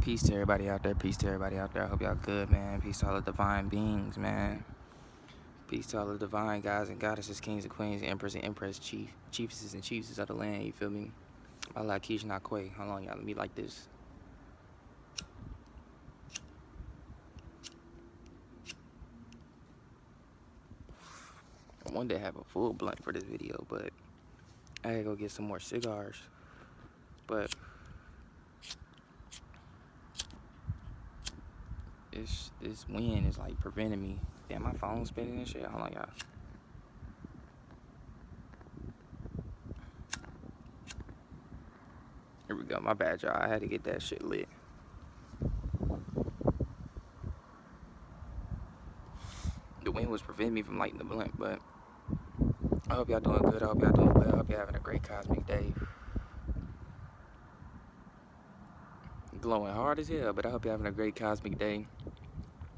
Peace to everybody out there. Peace to everybody out there. I hope y'all good, man. Peace to all the divine beings, man. Peace to all the divine guys and goddesses, kings and queens, emperors and empress, chiefesses and chiefs of the land. You feel me? I like Keish not Quay. Hold on, y'all. Let me like this. I wanted to have a full blunt for this video, but I had to go get some more cigars. But this wind is like preventing me. Damn, my phone's spinning and shit. Hold on, y'all. Here we go. My bad, y'all. I had to get that shit lit. The wind was preventing me from lighting the blunt, but I hope y'all doing good. I hope y'all doing well. I hope y'all having a great cosmic day. Glowing hard as hell, but I hope y'all having a great cosmic day.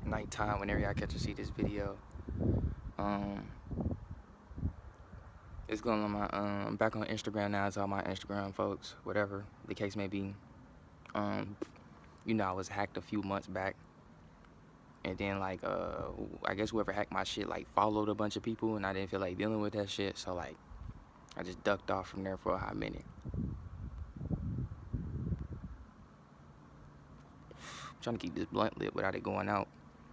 Nighttime, whenever y'all catch to see this video. It's going on my I'm back on Instagram now. It's all my Instagram folks, whatever the case may be. You know, I was hacked a few months back, and then like I guess whoever hacked my shit like followed a bunch of people, and I didn't feel like dealing with that shit, so like I just ducked off from there for a hot minute. I'm trying to keep this blunt lit without it going out,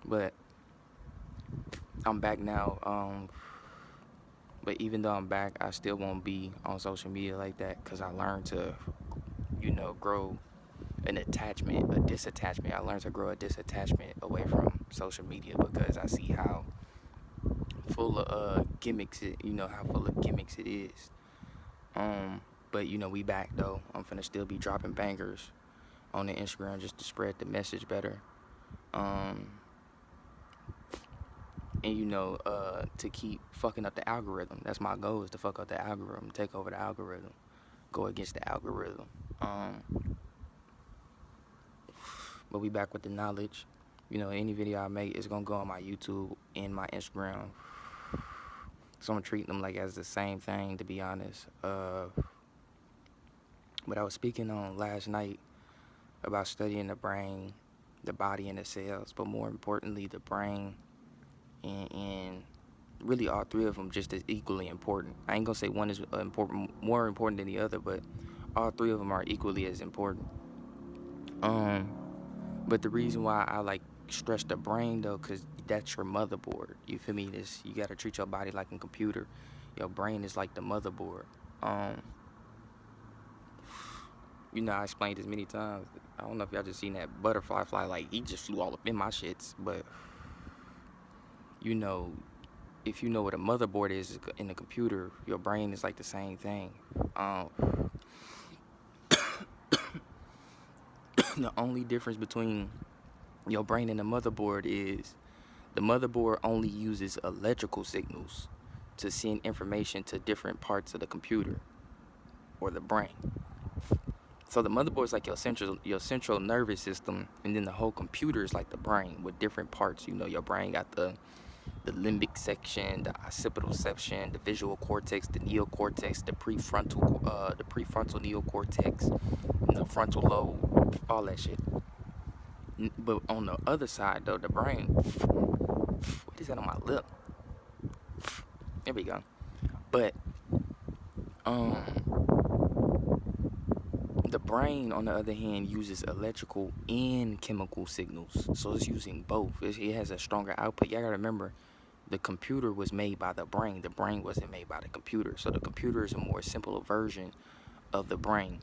but I'm back now. But even though I'm back, I still won't be on social media like that, because I learned to, you know, grow an attachment, a disattachment. I learned to grow a disattachment away from social media, because I see how full of gimmicks how full of gimmicks it is. But you know, we back though. I'm finna still be dropping bangers on the Instagram just to spread the message better. And you know, to keep fucking up the algorithm. That's my goal, is to fuck up the algorithm, take over the algorithm, go against the algorithm. But we back with the knowledge. You know, any video I make is gonna go on my YouTube and my Instagram. So I'm treating them like as the same thing, to be honest. But I was speaking on last night about studying the brain, the body, and the cells, but more importantly, the brain and really all three of them just as equally important. I ain't gonna say one is more important than the other, but all three of them are equally as important. But the reason why I like stress the brain though, cause that's your motherboard. You feel me? You gotta treat your body like a computer. Your brain is like the motherboard. You know, I explained this many times. I don't know if y'all just seen that butterfly fly. Like, he just flew all up in my shits. But you know, if you know what a motherboard is in a computer, your brain is like the same thing. The only difference between your brain and the motherboard is the motherboard only uses electrical signals to send information to different parts of the computer or the brain. So the motherboard is like your central nervous system, and then the whole computer is like the brain with different parts. You know, your brain got the limbic section, the occipital section, the visual cortex, the neocortex, the prefrontal neocortex, and the frontal lobe, all that shit. But on the other side though, the brain, what is that on my lip? There we go. But the brain, on the other hand, uses electrical and chemical signals. So it's using both. It has a stronger output. You gotta remember, the computer was made by the brain. The brain wasn't made by the computer. So the computer is a more simple version of the brain.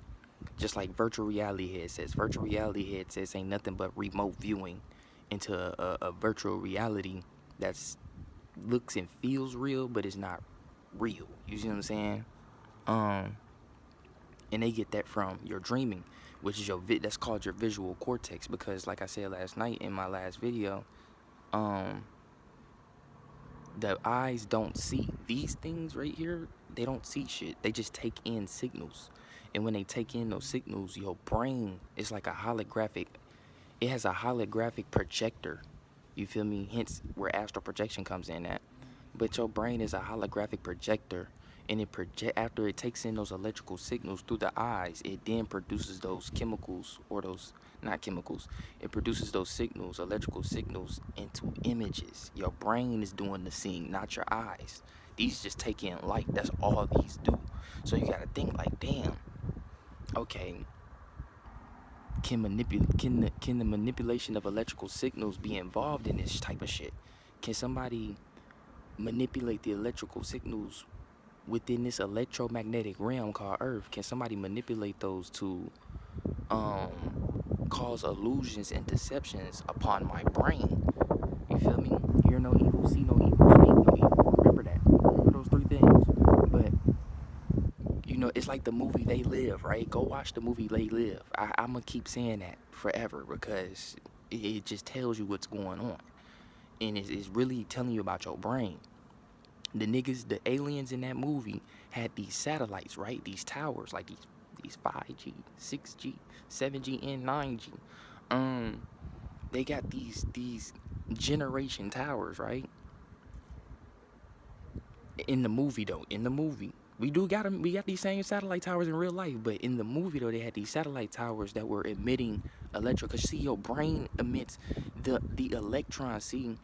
Just like virtual reality headsets. Virtual reality headsets ain't nothing but remote viewing into a virtual reality that's looks and feels real, but it's not real. You see what I'm saying? And they get that from your dreaming, which is that's called your visual cortex, because like I said last night in my last video, the eyes don't see these things right here. They don't see shit. They just take in signals. And when they take in those signals, your brain is like a holographic. It has a holographic projector. You feel me? Hence where astral projection comes in at. But your brain is a holographic projector, and it project after it takes in those electrical signals through the eyes, it then produces those chemicals, or those not chemicals, it produces those signals, electrical signals, into images. Your brain is doing the seeing, not your eyes. These just take in light. That's all these do. So you gotta think like, damn, okay, can the manipulation of electrical signals be involved in this type of shit? Can somebody manipulate the electrical signals within this electromagnetic realm called Earth? Can somebody manipulate those to um cause illusions and deceptions upon my brain? You feel me? Hear no evil, see no evil, speak no evil. Remember that. Remember those three things. But it's like the movie They Live, right? Go watch the movie They Live. I'm gonna keep saying that forever because it just tells you what's going on, and it's really telling you about your brain. The aliens in that movie had these satellites, right? These towers, like these 5G, 6G, 7G, and 9G. They got these generation towers, right? In the movie though, we got these same satellite towers in real life, but in the movie though, they had these satellite towers that were emitting electro. Cause see, your brain emits the electrons. See,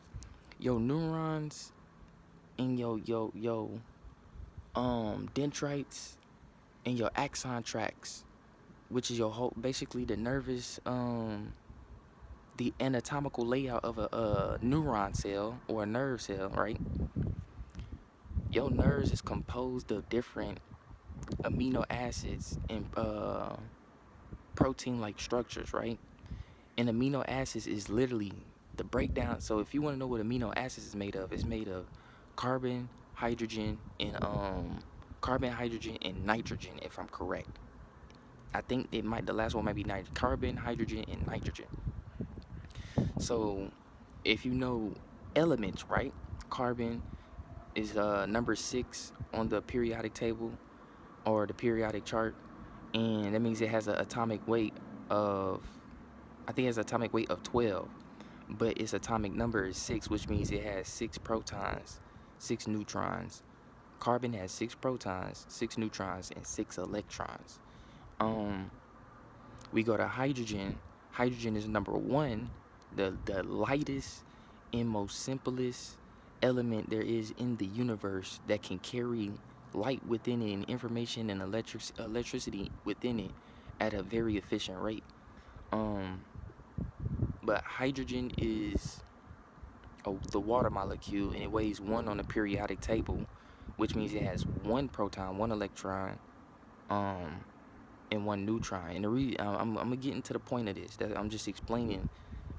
your neurons and your dendrites and your axon tracts, which is your whole, basically the nervous, the anatomical layout of a neuron cell or a nerve cell, right? Your nerves is composed of different amino acids and protein-like structures, right? And amino acids is literally the breakdown. So if you want to know what amino acids is made of, it's made of carbon, hydrogen, and nitrogen, if I'm correct. I think the last one might be carbon, hydrogen, and nitrogen. So if you know elements, right? Carbon is number 6 on the periodic table or the periodic chart, and that means it has an atomic weight of, I think it has an atomic weight of 12, but its atomic number is 6, which means it has 6 protons, 6 neutrons. Carbon has 6 protons, 6 neutrons, and 6 electrons. We go to hydrogen. Hydrogen is number 1, the lightest and most simplest element there is in the universe that can carry light within it and information and electricity within it at a very efficient rate. But hydrogen is the water molecule, and it weighs 1 on the periodic table, which means it has 1 proton, 1 electron, and 1 neutron. And I'm gonna get into the point of this. That I'm just explaining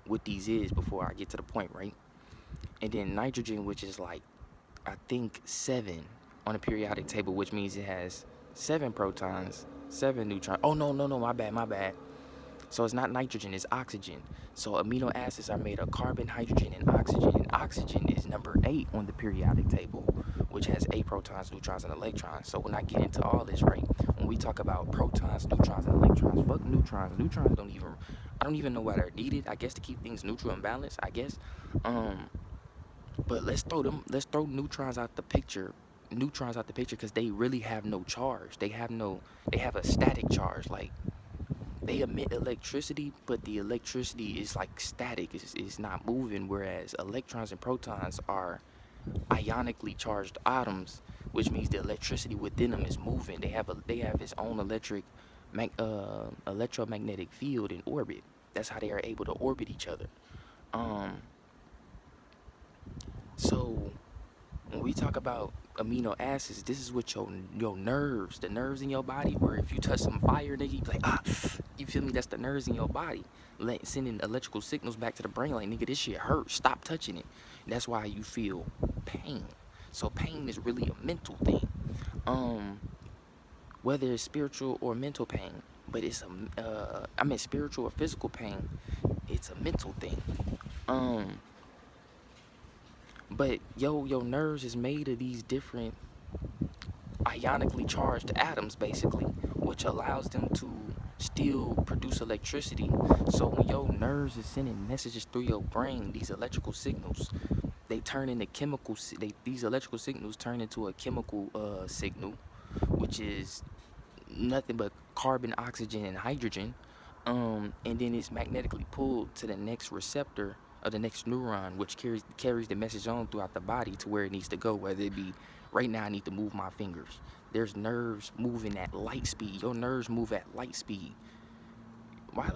what these is before I get to the point, right? And then nitrogen, which is like, I think 7 on the periodic table, which means it has 7 protons, 7 neutrons. Oh no, my bad. So it's not nitrogen, it's oxygen. So amino acids are made of carbon, hydrogen, and oxygen. And oxygen is number 8 on the periodic table, which has 8 protons, neutrons, and electrons. So when I get into all this, right, when we talk about protons, neutrons, and electrons, fuck neutrons. Neutrons I don't even know why they're needed. I guess to keep things neutral and balanced, I guess. But let's throw neutrons out the picture. Because they really have no charge. They have a static charge. Like, they emit electricity, but the electricity is like static. It's not moving. Whereas electrons and protons are ionically charged atoms, which means the electricity within them is moving. They have its own electromagnetic field in orbit. That's how they are able to orbit each other. So when we talk about amino acids, this is what your nerves, the nerves in your body, where if you touch some fire, nigga, you be like, you feel me? That's the nerves in your body sending electrical signals back to the brain, like, nigga, this shit hurts, stop touching it. That's why you feel pain. So pain is really a mental thing, whether it's spiritual or mental pain. But it's spiritual or physical pain, it's a mental thing. But your nerves is made of these different ionically charged atoms, basically, which allows them to still produce electricity. So when your nerves is sending messages through your brain, these electrical signals, they turn into these electrical signals turn into a chemical signal, which is nothing but carbon, oxygen, and hydrogen. And then it's magnetically pulled to the next receptor of the next neuron, which carries the message on throughout the body to where it needs to go. Whether it be right now, I need to move my fingers. There's nerves moving at light speed. Your nerves move at light speed. Why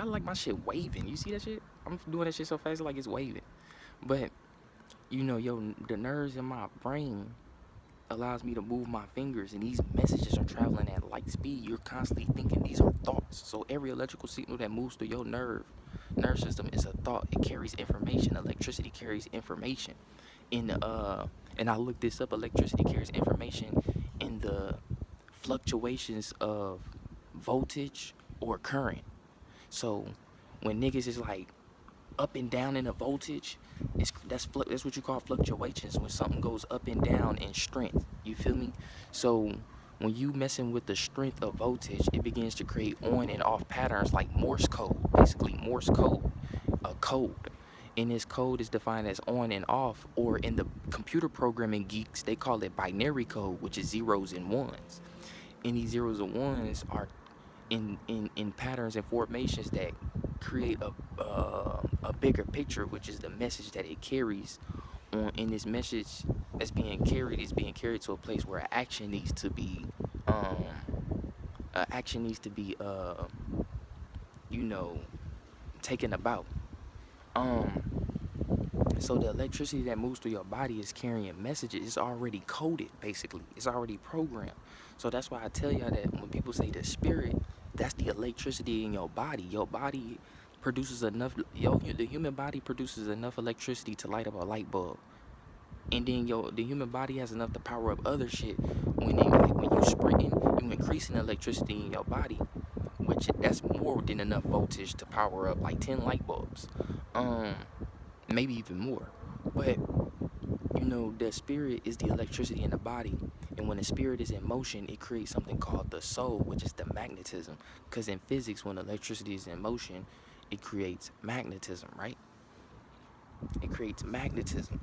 like my shit waving? You see that shit? I'm doing that shit so fast like it's waving. But the nerves in my brain allows me to move my fingers, and these messages are traveling at light speed. You're constantly thinking these are thoughts. So every electrical signal that moves through your nerve system is a thought. It carries information. Electricity carries information. And I looked this up. Electricity carries information in the fluctuations of voltage or current. So when niggas is like up and down in a voltage, that's what you call fluctuations, when something goes up and down in strength. You feel me? So when you messing with the strength of voltage, it begins to create on and off patterns like Morse code. Basically Morse code, a code. And this code is defined as on and off, or in the computer programming geeks, they call it binary code, which is zeros and ones. And these zeros and ones are in patterns and formations that create a bigger picture, which is the message that it carries on. In this message that's being carried is being carried to a place where action needs to be taken about. So the electricity that moves through your body is carrying messages. It's already coded, basically. It's already programmed. So that's why I tell y'all that when people say the spirit, that's the electricity in your body. Your body produces enough. The human body produces enough electricity to light up a light bulb. And then the human body has enough to power up other shit. When you sprinting, you increasing electricity in your body, which that's more than enough voltage to power up like 10 light bulbs. Maybe even more. But the spirit is the electricity in the body, and when the spirit is in motion, it creates something called the soul, which is the magnetism. Because in physics, when electricity is in motion, it creates magnetism, right? It creates magnetism,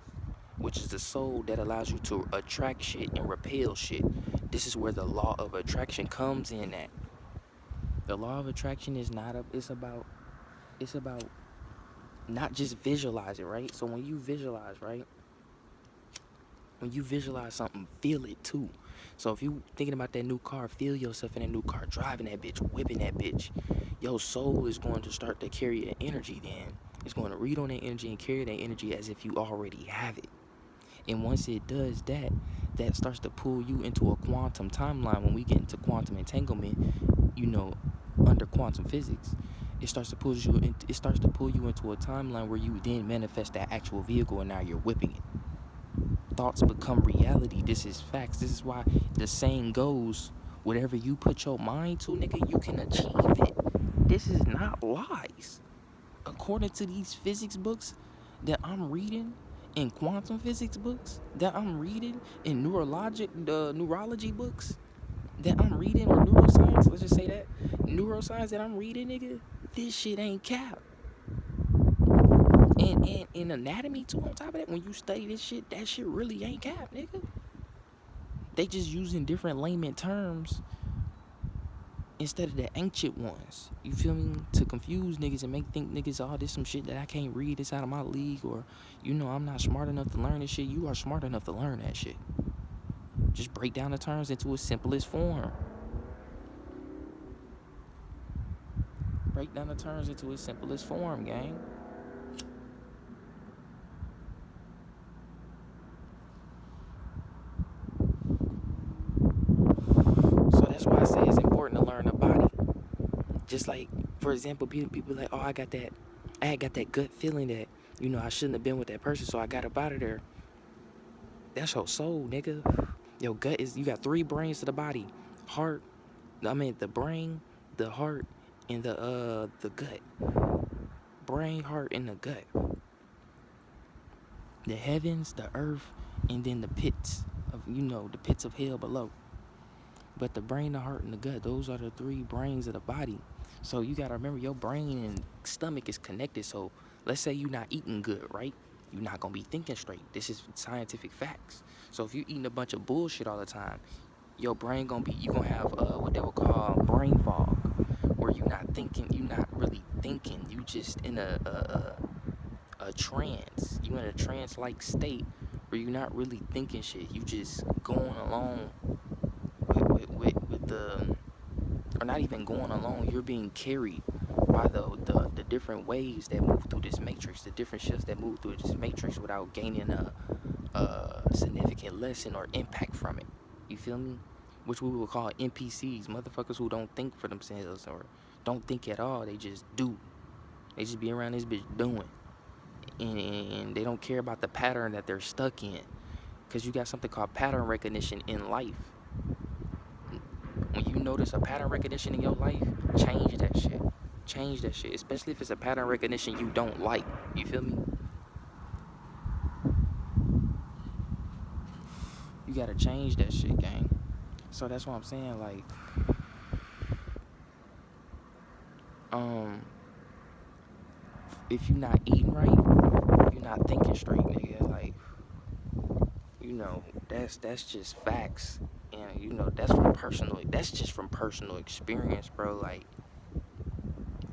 which is the soul that allows you to attract shit and repel shit. This is where the law of attraction comes in at. The law of attraction is it's about not just visualize it, right? So when you visualize, right? When you visualize something, feel it too. So if you thinking about that new car, feel yourself in that new car, driving that bitch, whipping that bitch. Your soul is going to start to carry an energy then. It's going to read on that energy and carry that energy as if you already have it. And once it does that, that starts to pull you into a quantum timeline. When we get into quantum entanglement, under quantum physics, it starts to pull you into a timeline where you then manifest that actual vehicle, and now you're whipping it. Thoughts become reality. This is facts. This is why the saying goes, whatever you put your mind to, nigga, you can achieve it. This is not lies. According to these physics books that I'm reading, in quantum physics books that I'm reading, in neurology books that I'm reading, or neuroscience, let's just say that, neuroscience that I'm reading, nigga, this shit ain't cap. And in anatomy too, on top of that, when you study this shit, that shit really ain't cap, nigga. They just using different layman terms instead of the ancient ones. You feel me? To confuse niggas and think niggas, oh, this some shit that I can't read, it's out of my league, or I'm not smart enough to learn this shit. You are smart enough to learn that shit. Just break down the terms into its simplest form. Break down the terms into its simplest form, gang. So that's why I say it's important to learn the body. Just like, for example, people like, oh, I got that gut feeling that, I shouldn't have been with that person, so I got up out of there. That's your soul, nigga. Your gut you got 3 brains to the body. The brain, the heart, and the gut. Brain, heart, and the gut. The heavens, the earth, and then the pits of hell below. But the brain, the heart, and the gut, those are the 3 brains of the body. So you gotta remember, your brain and stomach is connected. So let's say you're not eating good, right? you're not gonna be thinking straight. This is scientific facts. So if you're eating a bunch of bullshit all the time, your brain gonna be, you gonna have what they would call brain fog, where you're not thinking, you're not really thinking, you just in a trance. You in a trance-like state where you're not really thinking shit. You just going along with the, or not even going along. You're being carried by the different waves that move through this matrix, the different shifts that move through this matrix without gaining a significant lesson or impact from it. You feel me? Which we would call NPCs, motherfuckers who don't think for themselves or don't think at all. They just do. They just be around this bitch doing. And they don't care about the pattern that they're stuck in. Because you got something called pattern recognition in life. When you notice a pattern recognition in your life, change that shit. Change that shit. Especially if it's a pattern recognition you don't like. You feel me? You gotta change that shit, gang. So that's what I'm saying, like, if you're not eating right, you're not thinking straight, nigga. Like, you know, that's just facts. And you know, that's just from personal experience, bro. Like,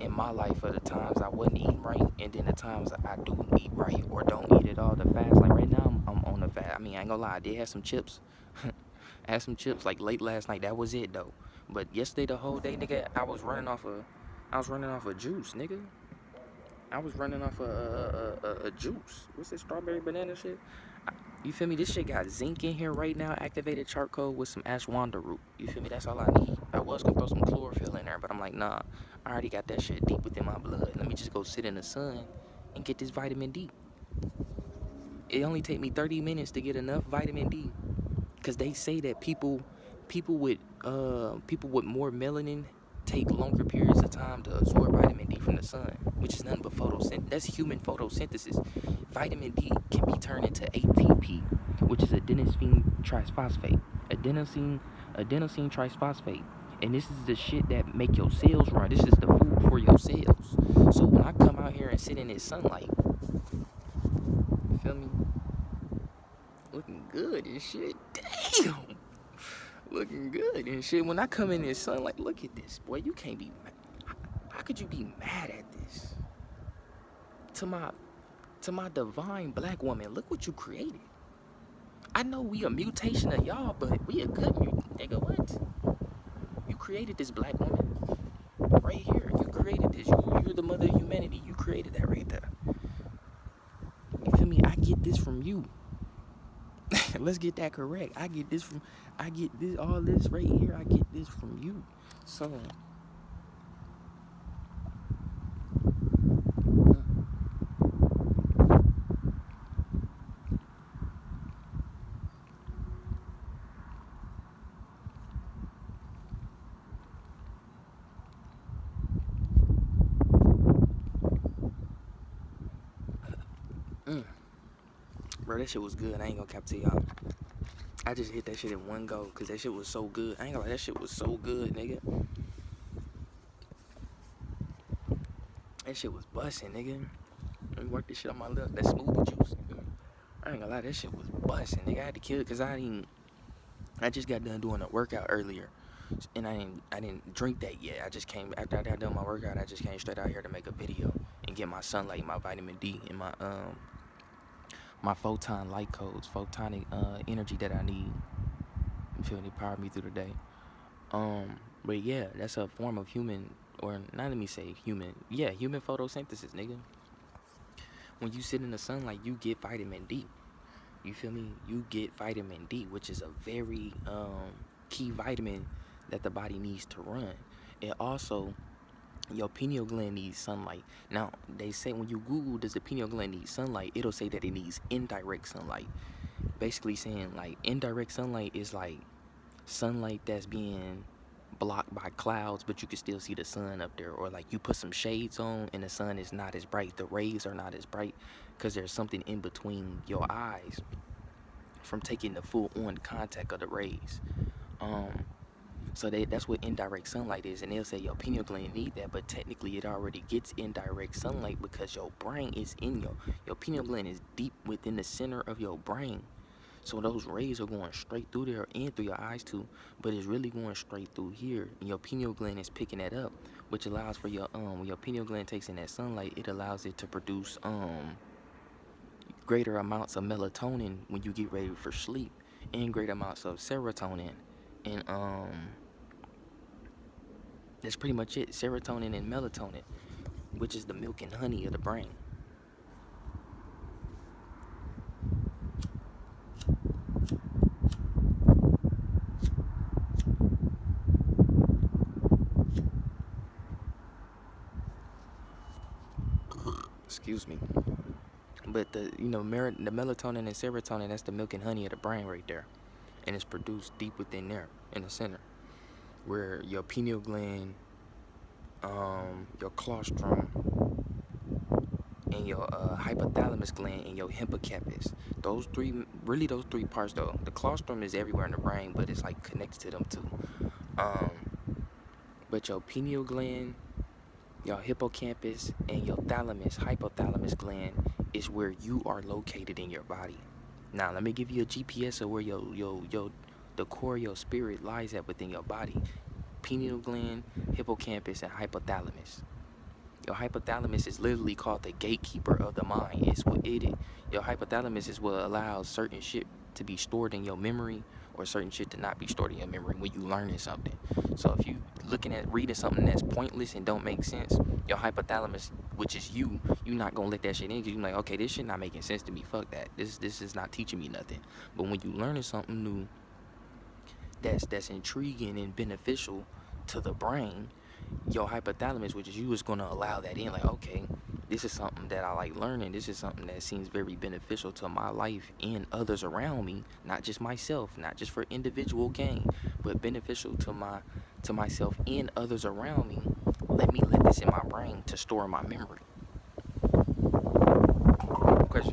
in my life, for the times I wasn't eating right, and then the times I do eat right or don't eat at all, the fast. Like right now, I'm on the fast. I mean, I ain't gonna lie, I did have some chips. I had some chips like late last night. That was it though. But yesterday, the whole day, nigga, I was running off of juice, nigga. I was running off a juice. What's this, strawberry banana shit? You feel me? This shit got zinc in here right now, activated charcoal with some ashwagandha root. You feel me? That's all I need. I was gonna throw some chlorophyll in there, but I'm like, nah, I already got that shit deep within my blood. Let me just go sit in the sun and get this vitamin D. It only take me 30 minutes to get enough vitamin D. Cause they say that people with more melanin take longer periods of time to absorb vitamin D from the sun, which is nothing but photosynthesis. That's human photosynthesis. Vitamin D can be turned into ATP, which is adenosine triphosphate. Adenosine triphosphate. And this is the shit that make your cells run. This is the food for your cells. So when I come out here and sit in this sunlight, you feel me? Looking good and shit. Damn. Looking good and shit. When I come in this sunlight, look at this, boy. You can't be mad. How could you be mad at this? To my divine black woman, look what you created. I know we a mutation of y'all, but we a good mutant. Nigga, what? You created this black woman right here. You created this. You're the mother of humanity. You created that right there. You feel me? I get this from you. Let's get that correct. I get this, all this right here, I get this from you. So, bro, that shit was good. I ain't gonna cap to y'all. I just hit that shit in one go, cause that shit was so good. I ain't gonna lie, that shit was so good, nigga. That shit was busting, nigga. Let me work this shit on my lips. That smoothie juice. I ain't gonna lie, that shit was busting, nigga. I had to kill it, cause I just got done doing a workout earlier, and I didn't drink that yet. I just came after I got done my workout. I just came straight out here to make a video and get my sunlight, my vitamin D, and my photon light codes, photonic energy that I need. You feel me? Power me through the day. But yeah, that's a form of human, or not let me say human. Yeah, human photosynthesis, nigga. When you sit in the sunlight, you get vitamin D. You feel me? You get vitamin D, which is a very key vitamin that the body needs to run. It also, your pineal gland needs sunlight. Now, they say when you Google, does the pineal gland need sunlight? It'll say that it needs indirect sunlight. Basically saying, like, indirect sunlight is like sunlight that's being blocked by clouds, but you can still see the sun up there. Or like you put some shades on and the sun is not as bright. The rays are not as bright because there's something in between your eyes from taking the full on contact of the rays. So that's what indirect sunlight is, and they'll say your pineal gland need that, but technically it already gets indirect sunlight because your brain is in your pineal gland is deep within the center of your brain. So those rays are going straight through there and through your eyes too, but it's really going straight through here, and your pineal gland is picking that up, which allows for your when your pineal gland takes in that sunlight, it allows it to produce greater amounts of melatonin when you get ready for sleep, and greater amounts of serotonin, and that's pretty much it. Serotonin and melatonin, which is the milk and honey of the brain. Excuse me. But the melatonin and serotonin, that's the milk and honey of the brain right there, and it's produced deep within there in the center, where your pineal gland, your claustrum, and your hypothalamus gland and your hippocampus. Those three parts though. The claustrum is everywhere in the brain, but it's like connected to them too. But your pineal gland, your hippocampus, and your hypothalamus gland is where you are located in your body. Now let me give you a GPS of where the core of your spirit lies at within your body. Pineal gland, hippocampus, and hypothalamus. Your hypothalamus is literally called the gatekeeper of the mind. It's what it is. Your hypothalamus is what allows certain shit to be stored in your memory, or certain shit to not be stored in your memory when you learning something. So if you reading something that's pointless and don't make sense, your hypothalamus, which is you not gonna let that shit in, because you're like, okay, this shit not making sense to me. Fuck that. This is not teaching me nothing. But when you learning something new that's intriguing and beneficial to the brain, your hypothalamus, which is you, is going to allow that in. Like, okay, this is something that I like learning. This is something that seems very beneficial to my life and others around me, not just myself, not just for individual gain, but beneficial to myself and others around me. Let me let this in my brain to store my memory. Because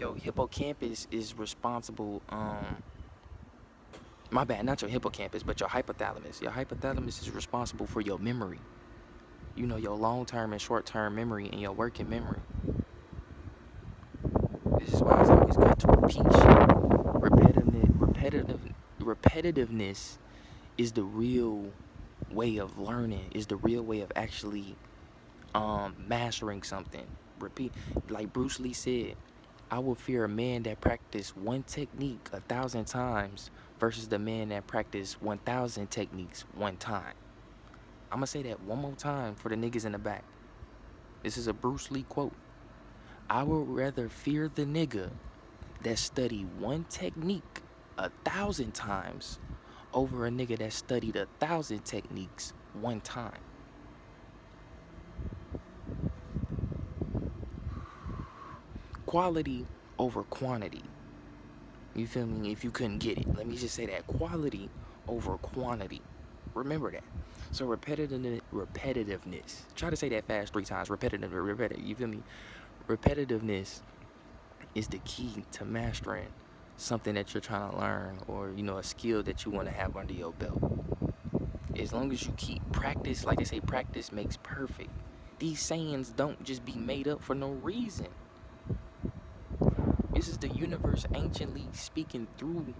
your hippocampus is responsible. My bad, not your hippocampus, but your hypothalamus. Your hypothalamus is responsible for your memory. Your long-term and short-term memory and your working memory. This is why it's always good to repeat shit. Repetitiveness is the real way of learning, is the real way of actually mastering something. Repeat. Like Bruce Lee said, I will fear a man that practiced one technique 1,000 times versus the man that practiced 1,000 techniques one time. I'm going to say that one more time for the niggas in the back. This is a Bruce Lee quote. I would rather fear the nigga that studied one technique 1,000 times over a nigga that studied 1,000 techniques one time. Quality over quantity. You feel me? If you couldn't get it, let me just say that. Quality over quantity. Remember that. So repetitiveness. Try to say that fast 3 times. Repetitive. You feel me? Repetitiveness is the key to mastering something that you're trying to learn, or a skill that you want to have under your belt. As long as you keep practice, like they say, practice makes perfect. These sayings don't just be made up for no reason. This is the universe anciently speaking through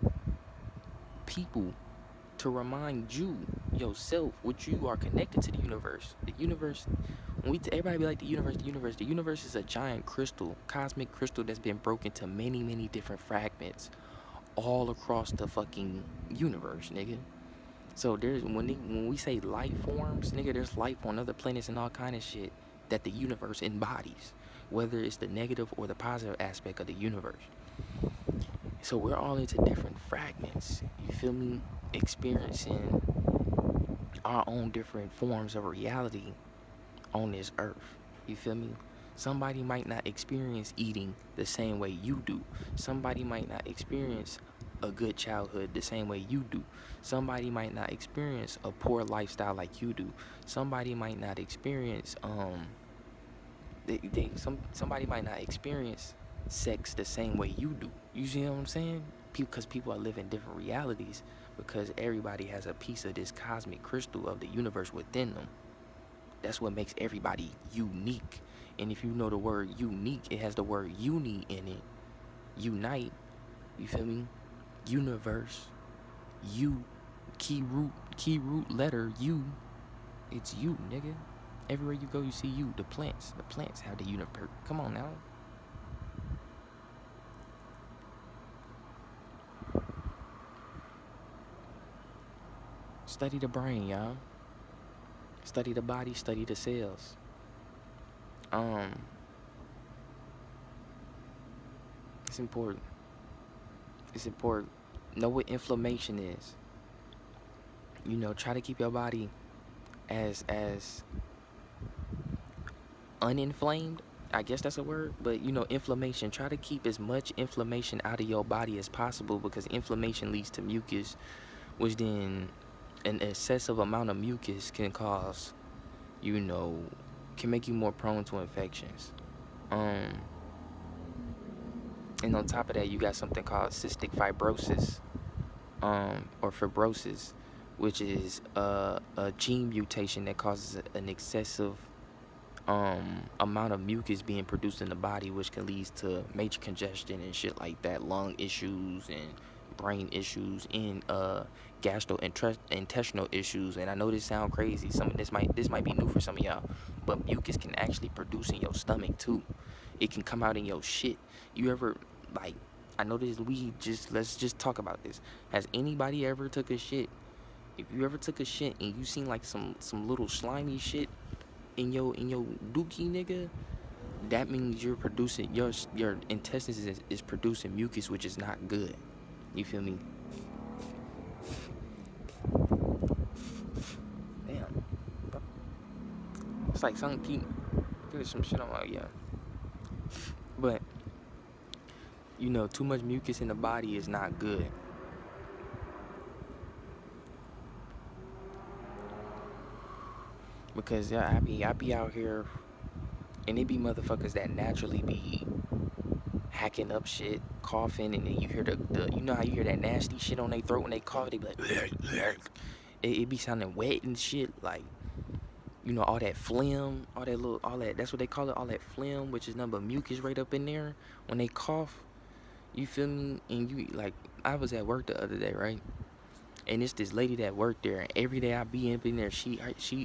people to remind you, yourself, what you are connected to the universe. The universe, everybody be like the universe is a giant crystal, cosmic crystal that's been broken to many, many different fragments all across the fucking universe, nigga. So when we say life forms, nigga, there's life on other planets and all kind of shit that the universe embodies, whether it's the negative or the positive aspect of the universe. So we're all into different fragments, you feel me, experiencing our own different forms of reality on this earth, you feel me? Somebody might not experience eating the same way you do. Somebody might not experience a good childhood the same way you do. Somebody might not experience a poor lifestyle like you do. Somebody might not experience somebody might not experience sex the same way you do. You see what I'm saying? because people are living different realities because everybody has a piece of this cosmic crystal of the universe within them. That's what makes everybody unique. And if you know the word unique, it has the word uni in it. Unite. You feel me? Universe. You. Key root letter U. It's you, nigga. Everywhere you go, you see you. The plants have the universe. Come on now. Study the brain, y'all. Study the body, study the cells. It's important. It's important. Know what inflammation is. You know, try to keep your body as uninflamed. I guess that's a word, but you know, inflammation. Try to keep as much inflammation out of your body as possible because inflammation leads to mucus, which then an excessive amount of mucus can cause, you know, can make you more prone to infections. And on top of that, you got something called cystic fibrosis, or fibrosis, which is a gene mutation that causes an excessive amount of mucus being produced in the body, which can lead to major congestion and shit like that, lung issues and brain issues and gastrointestinal issues. And I know this sound crazy. This might be new for some of y'all, but mucus can actually produce in your stomach too. It can come out in your shit. You ever like? I know this. Let's just talk about this. Has anybody ever took a shit? If you ever took a shit and you seen like some little slimy shit in your dookie, nigga, that means you're producing your intestines is producing mucus, which is not good. You feel me? Damn. It's like something there's some shit on my yeah. But you know, too much mucus in the body is not good. Because yeah, I be out here and it be motherfuckers that naturally be hacking up shit, coughing, and then you hear the you know how you hear that nasty shit on their throat when they cough, they be like it be sounding wet and shit, like, you know, all that phlegm, all that that's what they call it, all that phlegm, which is nothing but mucus right up in there when they cough. You feel me? And you like, I was at work the other day, right? And it's this lady that worked there, and every day I be up in there,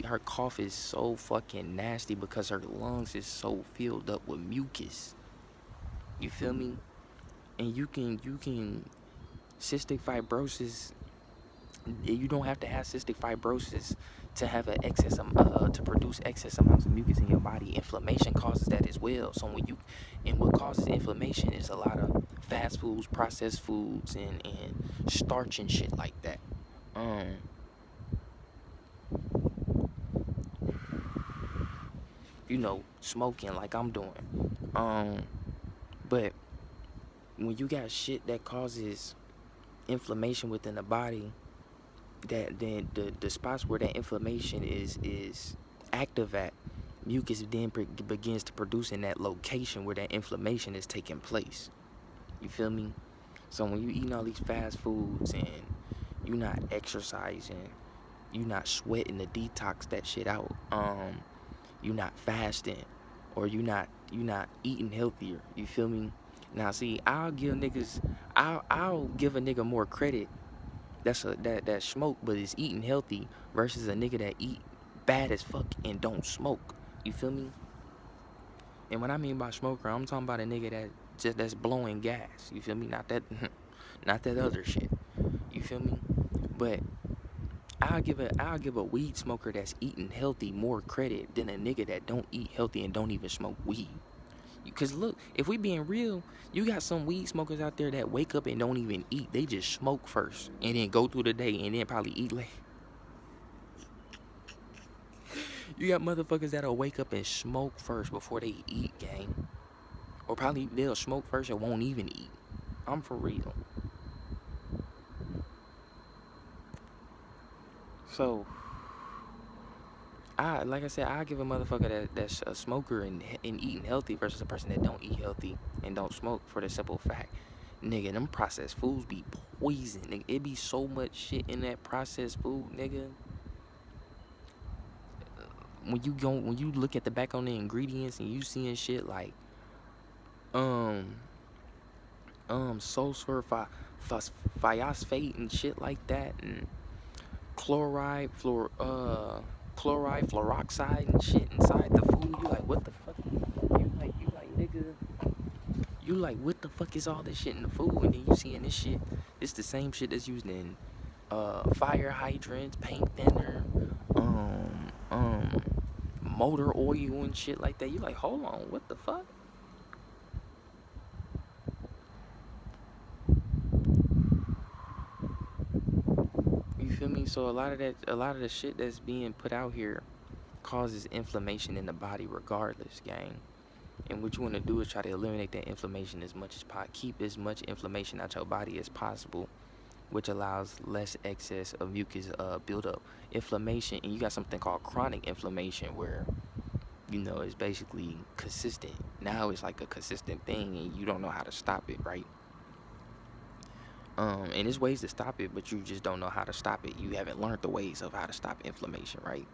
her cough is so fucking nasty because her lungs is so filled up with mucus. You feel me? And you can cystic fibrosis. You don't have to have cystic fibrosis to have an excess to produce excess amounts of mucus in your body. Inflammation causes that as well. So what causes inflammation is a lot of fast foods, processed foods, and starch and shit like that. You know, smoking like I'm doing. But when you got shit that causes inflammation within the body, that then the spots where that inflammation is active at, mucus then begins to produce in that location where that inflammation is taking place. You feel me? So when you eating all these fast foods and you not exercising, you not sweating to detox that shit out, you not fasting, or you not eating healthier. You feel me? Now see, I'll give a nigga more credit that smoke but is eating healthy versus a nigga that eat bad as fuck and don't smoke. You feel me? And what I mean by smoker, I'm talking about a nigga that's blowing gas. You feel me? Not that other shit. You feel me? But I'll give a weed smoker that's eating healthy more credit than a nigga that don't eat healthy and don't even smoke weed. Because look, if we being real, you got some weed smokers out there that wake up and don't even eat. They just smoke first and then go through the day and then probably eat later. You got motherfuckers that'll wake up and smoke first before they eat, gang. Or probably they'll smoke first and won't even eat. I'm for real. So, like I said, I give a motherfucker that's a smoker and eating healthy versus a person that don't eat healthy and don't smoke, for the simple fact Nigga, them processed foods be poison. Nigga, it be so much shit in that processed food, nigga. When you look at the back on the ingredients and you seeing shit like um sulfur phosphate and shit like that, and chloride chloride fluoroxide and shit inside the food, you like, what the fuck? You like nigga, you like, what the fuck is all this shit in the food? And then you seeing this shit, it's the same shit that's used in fire hydrants, paint thinner, motor oil and shit like that. You like, hold on, what the fuck? You feel me? So a lot of the shit that's being put out here causes inflammation in the body regardless, gang. And what you want to do is try to eliminate that inflammation as much as possible. Keep as much inflammation out your body as possible, which allows less excess of mucus buildup. Inflammation, and you got something called chronic inflammation where, you know, it's basically consistent. Now it's like a consistent thing and you don't know how to stop it, right? And there's ways to stop it, but you just don't know how to stop it. You haven't learned the ways of how to stop inflammation, right?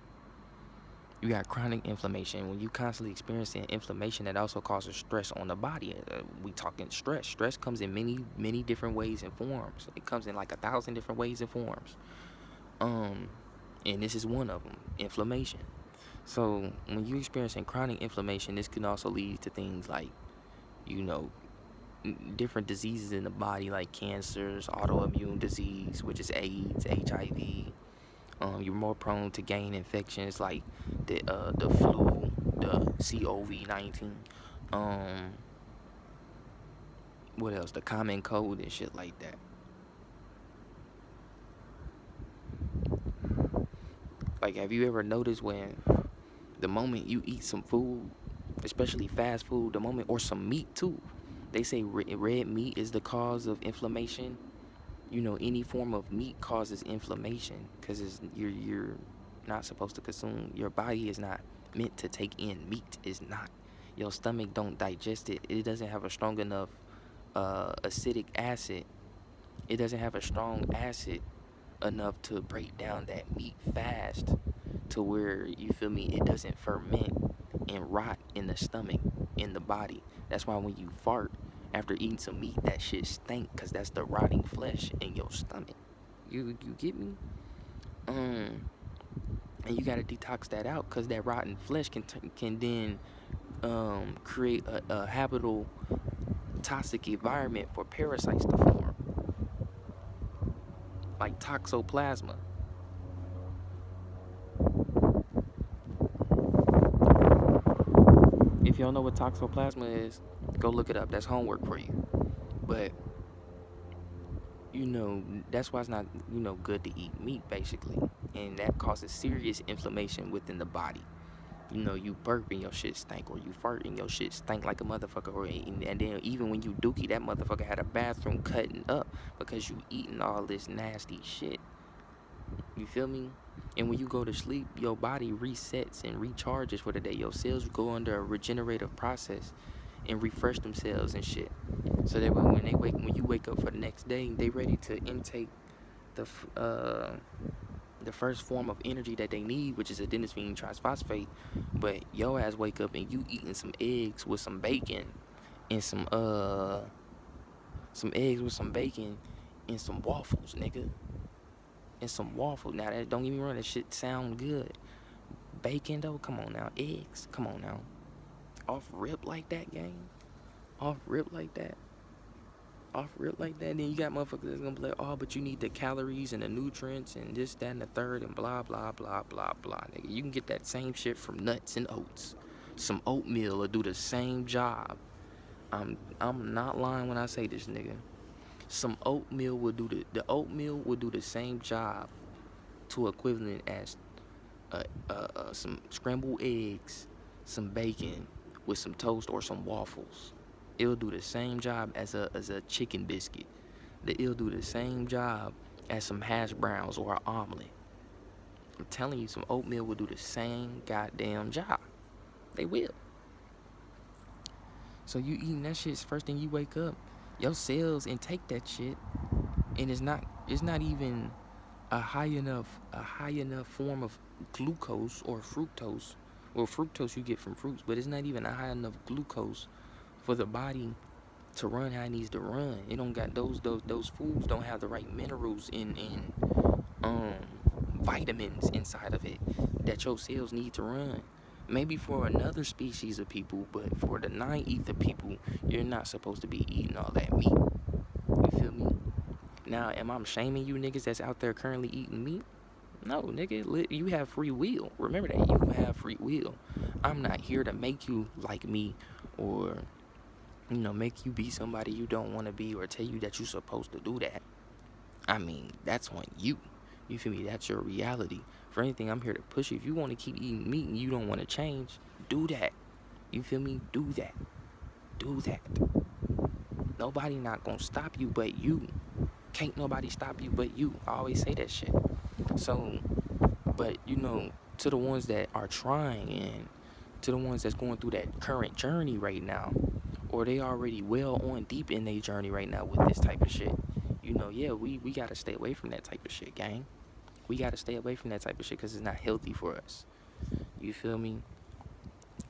You got chronic inflammation. When you constantly experiencing inflammation, that also causes stress on the body. We talking stress. Stress comes in many different ways and forms. It comes in like 1,000 different ways and forms. And this is one of them, inflammation. So when you experiencing chronic inflammation, this can also lead to things like, you know, different diseases in the body, like cancers, autoimmune disease, which is AIDS, HIV. You're more prone to gain infections like the flu, the COVID-19. What else? The common cold and shit like that. Like, have you ever noticed when the moment you eat some food, especially fast food, the moment, or some meat too, they say red meat is the cause of inflammation. You know, any form of meat causes inflammation because you're not supposed to consume. Your body is not meant to take in meat. Is not. Your stomach don't digest it. It doesn't have a strong enough acidic acid. It doesn't have a strong acid enough to break down that meat fast to where, you feel me, it doesn't ferment and rot in the stomach, in the body. That's why when you fart after eating some meat, that shit stink, because that's the rotting flesh in your stomach. You get me? And you gotta detox that out, because that rotten flesh can then create a habitable toxic environment for parasites to form, like toxoplasma. If you don't know what toxoplasma is, go look it up. That's homework for you. But, you know, that's why it's not, you know, good to eat meat, basically. And that causes serious inflammation within the body. You know, you burp and your shit stank, or you fart and your shit stank like a motherfucker, and then even when you dookie, that motherfucker had a bathroom cutting up because you eating all this nasty shit. You feel me? And when you go to sleep, your body resets and recharges for the day. Your cells go under a regenerative process and refresh themselves and shit. So that when you wake up for the next day, they ready to intake the first form of energy that they need, which is adenosine triphosphate. But your ass wake up and you eating some eggs with some bacon and some eggs with some bacon and some waffles, nigga. And some waffles. Now, that, don't get me wrong, that shit sound good. Bacon though, come on now. Eggs, come on now. Off rip like that, gang. Off rip like that. Off rip like that. Then you got motherfuckers that's gonna be like, oh, but you need the calories and the nutrients and this, that, and the third, and blah, blah, blah, blah, blah, nigga. You can get that same shit from nuts and oats. Some oatmeal will do the same job. I'm not lying when I say this, nigga. Some oatmeal will do the oatmeal will do the same job to equivalent as some scrambled eggs, some bacon with some toast or some waffles. It'll do the same job as a chicken biscuit. It'll do the same job as some hash browns or an omelet. I'm telling you, some oatmeal will do the same goddamn job. They will. So you eating that shit first thing you wake up. Your cells intake that shit, and it's not even a high enough form of glucose or fructose. Well, fructose you get from fruits, but it's not even a high enough glucose for the body to run how it needs to run. It don't got those foods don't have the right minerals in um vitamins inside of it that your cells need to run. Maybe for another species of people, but for the non-ether people, you're not supposed to be eating all that meat. You feel me? Now, am I shaming you niggas that's out there currently eating meat? No, nigga, you have free will. Remember that you have free will. I'm not here to make you like me or make you be somebody you don't want to be or tell you that you're supposed to do that. I mean, that's on you. You feel me? That's your reality. For anything, I'm here to push you. If you want to keep eating meat and you don't want to change, do that. You feel me? Do that. Do that. Nobody not gonna stop you but you. Can't nobody stop you but you. I always say that shit. So, but to the ones that are trying and to the ones that's going through that current journey right now, or they already well on deep in their journey right now with this type of shit, yeah, we gotta stay away from that type of shit, gang. We gotta stay away from that type of shit because it's not healthy for us. You feel me?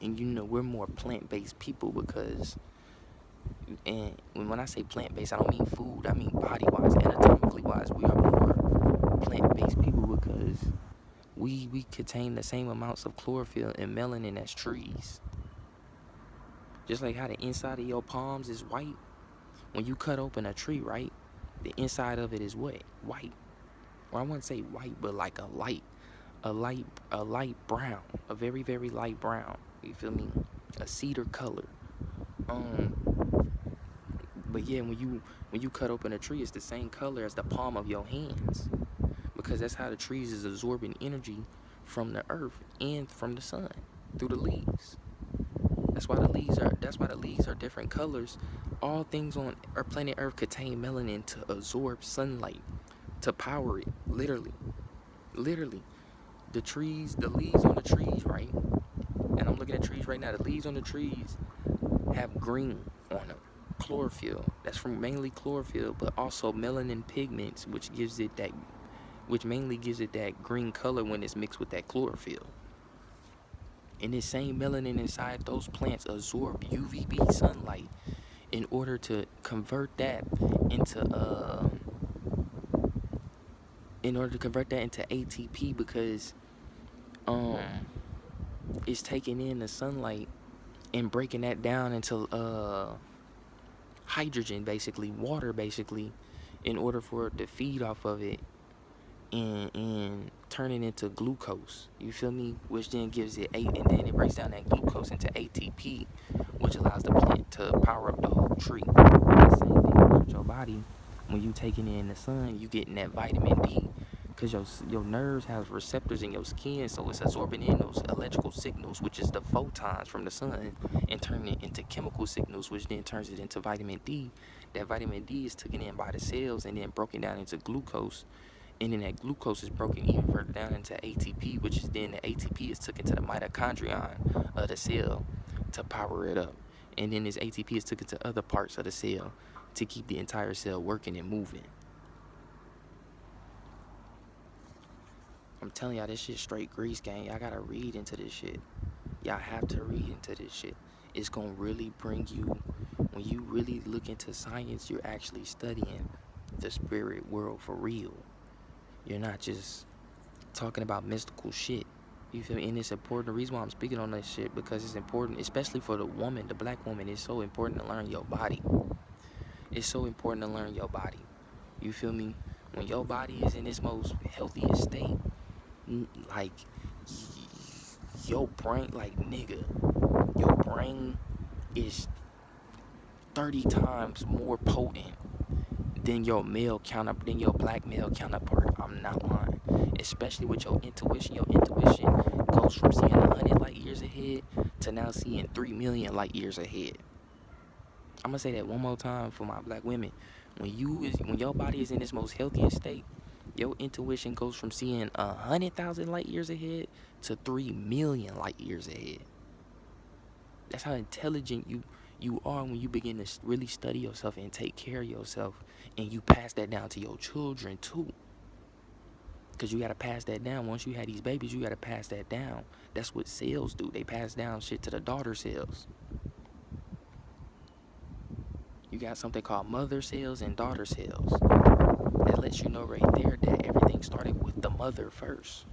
And we're more plant-based people because, and when I say plant-based, I don't mean food. I mean body-wise, anatomically wise, we are more plant-based people because we contain the same amounts of chlorophyll and melanin as trees. Just like how the inside of your palms is white. When you cut open a tree, right? The inside of it is what? White. Or I wouldn't say white, but like a light brown, a very, very light brown. You feel me? A cedar color. But yeah, when you cut open a tree, it's the same color as the palm of your hands, because that's how the trees is absorbing energy from the earth and from the sun through the leaves. That's why the leaves are different colors. All things on our planet Earth contain melanin to absorb sunlight, to power it. Literally. The leaves on the trees, right? And I'm looking at trees right now. The leaves on the trees have green on them. Chlorophyll. That's from mainly chlorophyll, but also melanin pigments, which mainly gives it that green color when it's mixed with that chlorophyll. And this same melanin inside those plants absorb UVB sunlight in order to convert that into ATP, because it's taking in the sunlight and breaking that down into hydrogen, basically water, basically, in order for it to feed off of it and turn it into glucose. You feel me? Which then gives it and then it breaks down that glucose into ATP, which allows the plant to power up the whole tree. The same thing with your body. When you taking in the sun, you getting that vitamin D, because your nerves have receptors in your skin, so it's absorbing in those electrical signals, which is the photons from the sun, and turning it into chemical signals, which then turns it into vitamin D. That vitamin D is taken in by the cells and then broken down into glucose, and then that glucose is broken even further down into ATP, which is then the ATP is taken to the mitochondrion of the cell to power it up, and then this ATP is taken to other parts of the cell to keep the entire cell working and moving. I'm telling y'all, this shit straight grease, gang. Y'all gotta read into this shit. Y'all have to read into this shit. It's gonna really bring you, when you really look into science, you're actually studying the spirit world for real. You're not just talking about mystical shit. You feel me? And it's important. The reason why I'm speaking on this shit, because it's important, especially for the woman, the black woman. It's so important to learn your body. It's so important to learn your body. You feel me? When your body is in its most healthiest state, like your brain, like nigga, your brain is 30 times more potent than your black male counterpart. I'm not lying. Especially with your intuition. Your intuition goes from seeing 100 light years ahead to now seeing 3 million light years ahead. I'm gonna say that one more time for my black women. When your body is in its most healthiest state, your intuition goes from seeing 100,000 light years ahead to 3 million light years ahead. That's how intelligent You are when you begin to really study yourself and take care of yourself, and you pass that down to your children too. Because you got to pass that down. Once you have these babies, you got to pass that down. That's what cells do. They pass down shit to the daughter cells. You got something called mother cells and daughter cells. That lets you know right there that everything started with the mother first.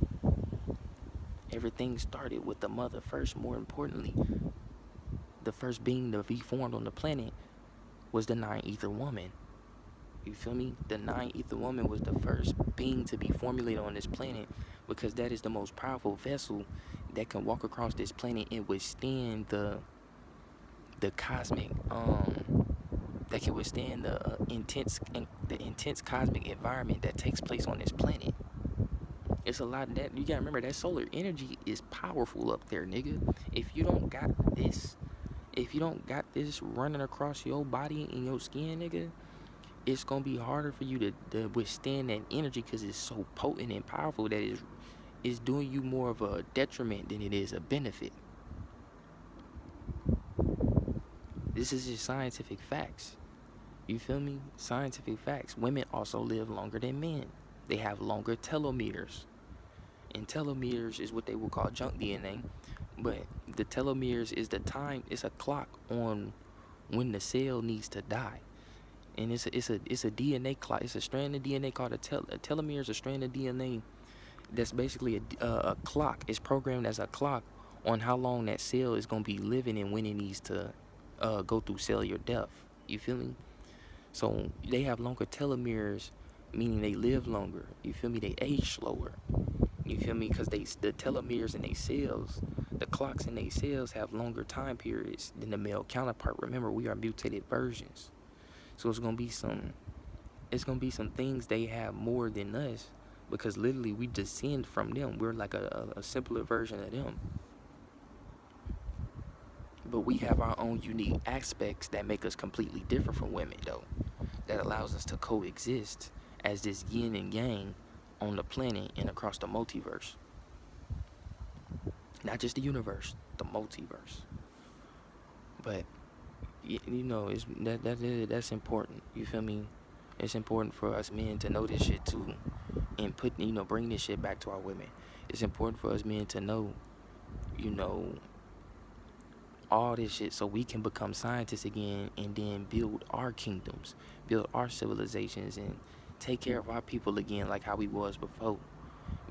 Everything started with the mother first. More importantly, the first being to be formed on the planet was the nine ether woman. You feel me? The nine ether woman was the first being to be formulated on this planet, because that is the most powerful vessel that can walk across this planet and withstand the cosmic that can withstand the intense cosmic environment that takes place on this planet. It's a lot of that. You gotta remember that solar energy is powerful up there, nigga. If you don't got this running across your body and your skin, nigga, it's gonna be harder for you to withstand that energy, because it's so potent and powerful that it's doing you more of a detriment than it is a benefit. This is just scientific facts. You feel me? Scientific facts. Women also live longer than men. They have longer telomeres. And telomeres is what they will call junk DNA. But the telomeres is the time, it's a clock on when the cell needs to die. And it's a DNA clock. It's a strand of DNA called a telomere is a strand of DNA that's basically a clock. It's programmed as a clock on how long that cell is going to be living and when it needs to go through cellular death. You feel me? So they have longer telomeres, meaning they live longer. You feel me? They age slower. You feel me? Because the telomeres in their cells, the clocks in their cells have longer time periods than the male counterpart. Remember, we are mutated versions. So it's gonna be some things they have more than us, because literally we descend from them. We're like a simpler version of them. But we have our own unique aspects that make us completely different from women, though. That allows us to coexist as this yin and yang on the planet and across the multiverse. Not just the universe, the multiverse. But you know, that's important. You feel me? It's important for us men to know this shit too, and bring this shit back to our women. It's important for us men to know, all this shit, so we can become scientists again and then build our kingdoms, build our civilizations, and take care of our people again like how we was before.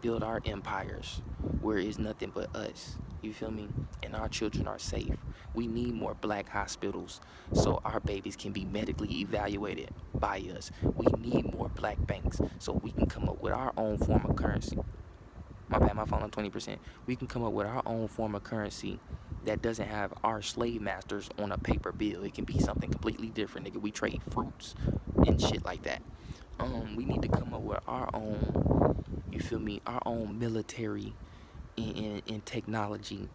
Build our empires where it's nothing but us. You feel me? And our children are safe. We need more black hospitals so our babies can be medically evaluated by us. We need more black banks so we can come up with our own form of currency. My bad, my phone on 20%. We can come up with our own form of currency that doesn't have our slave masters on a paper bill. It can be something completely different, nigga. We trade fruits and shit like that. We need to come up with our own, you feel me, our own military and technology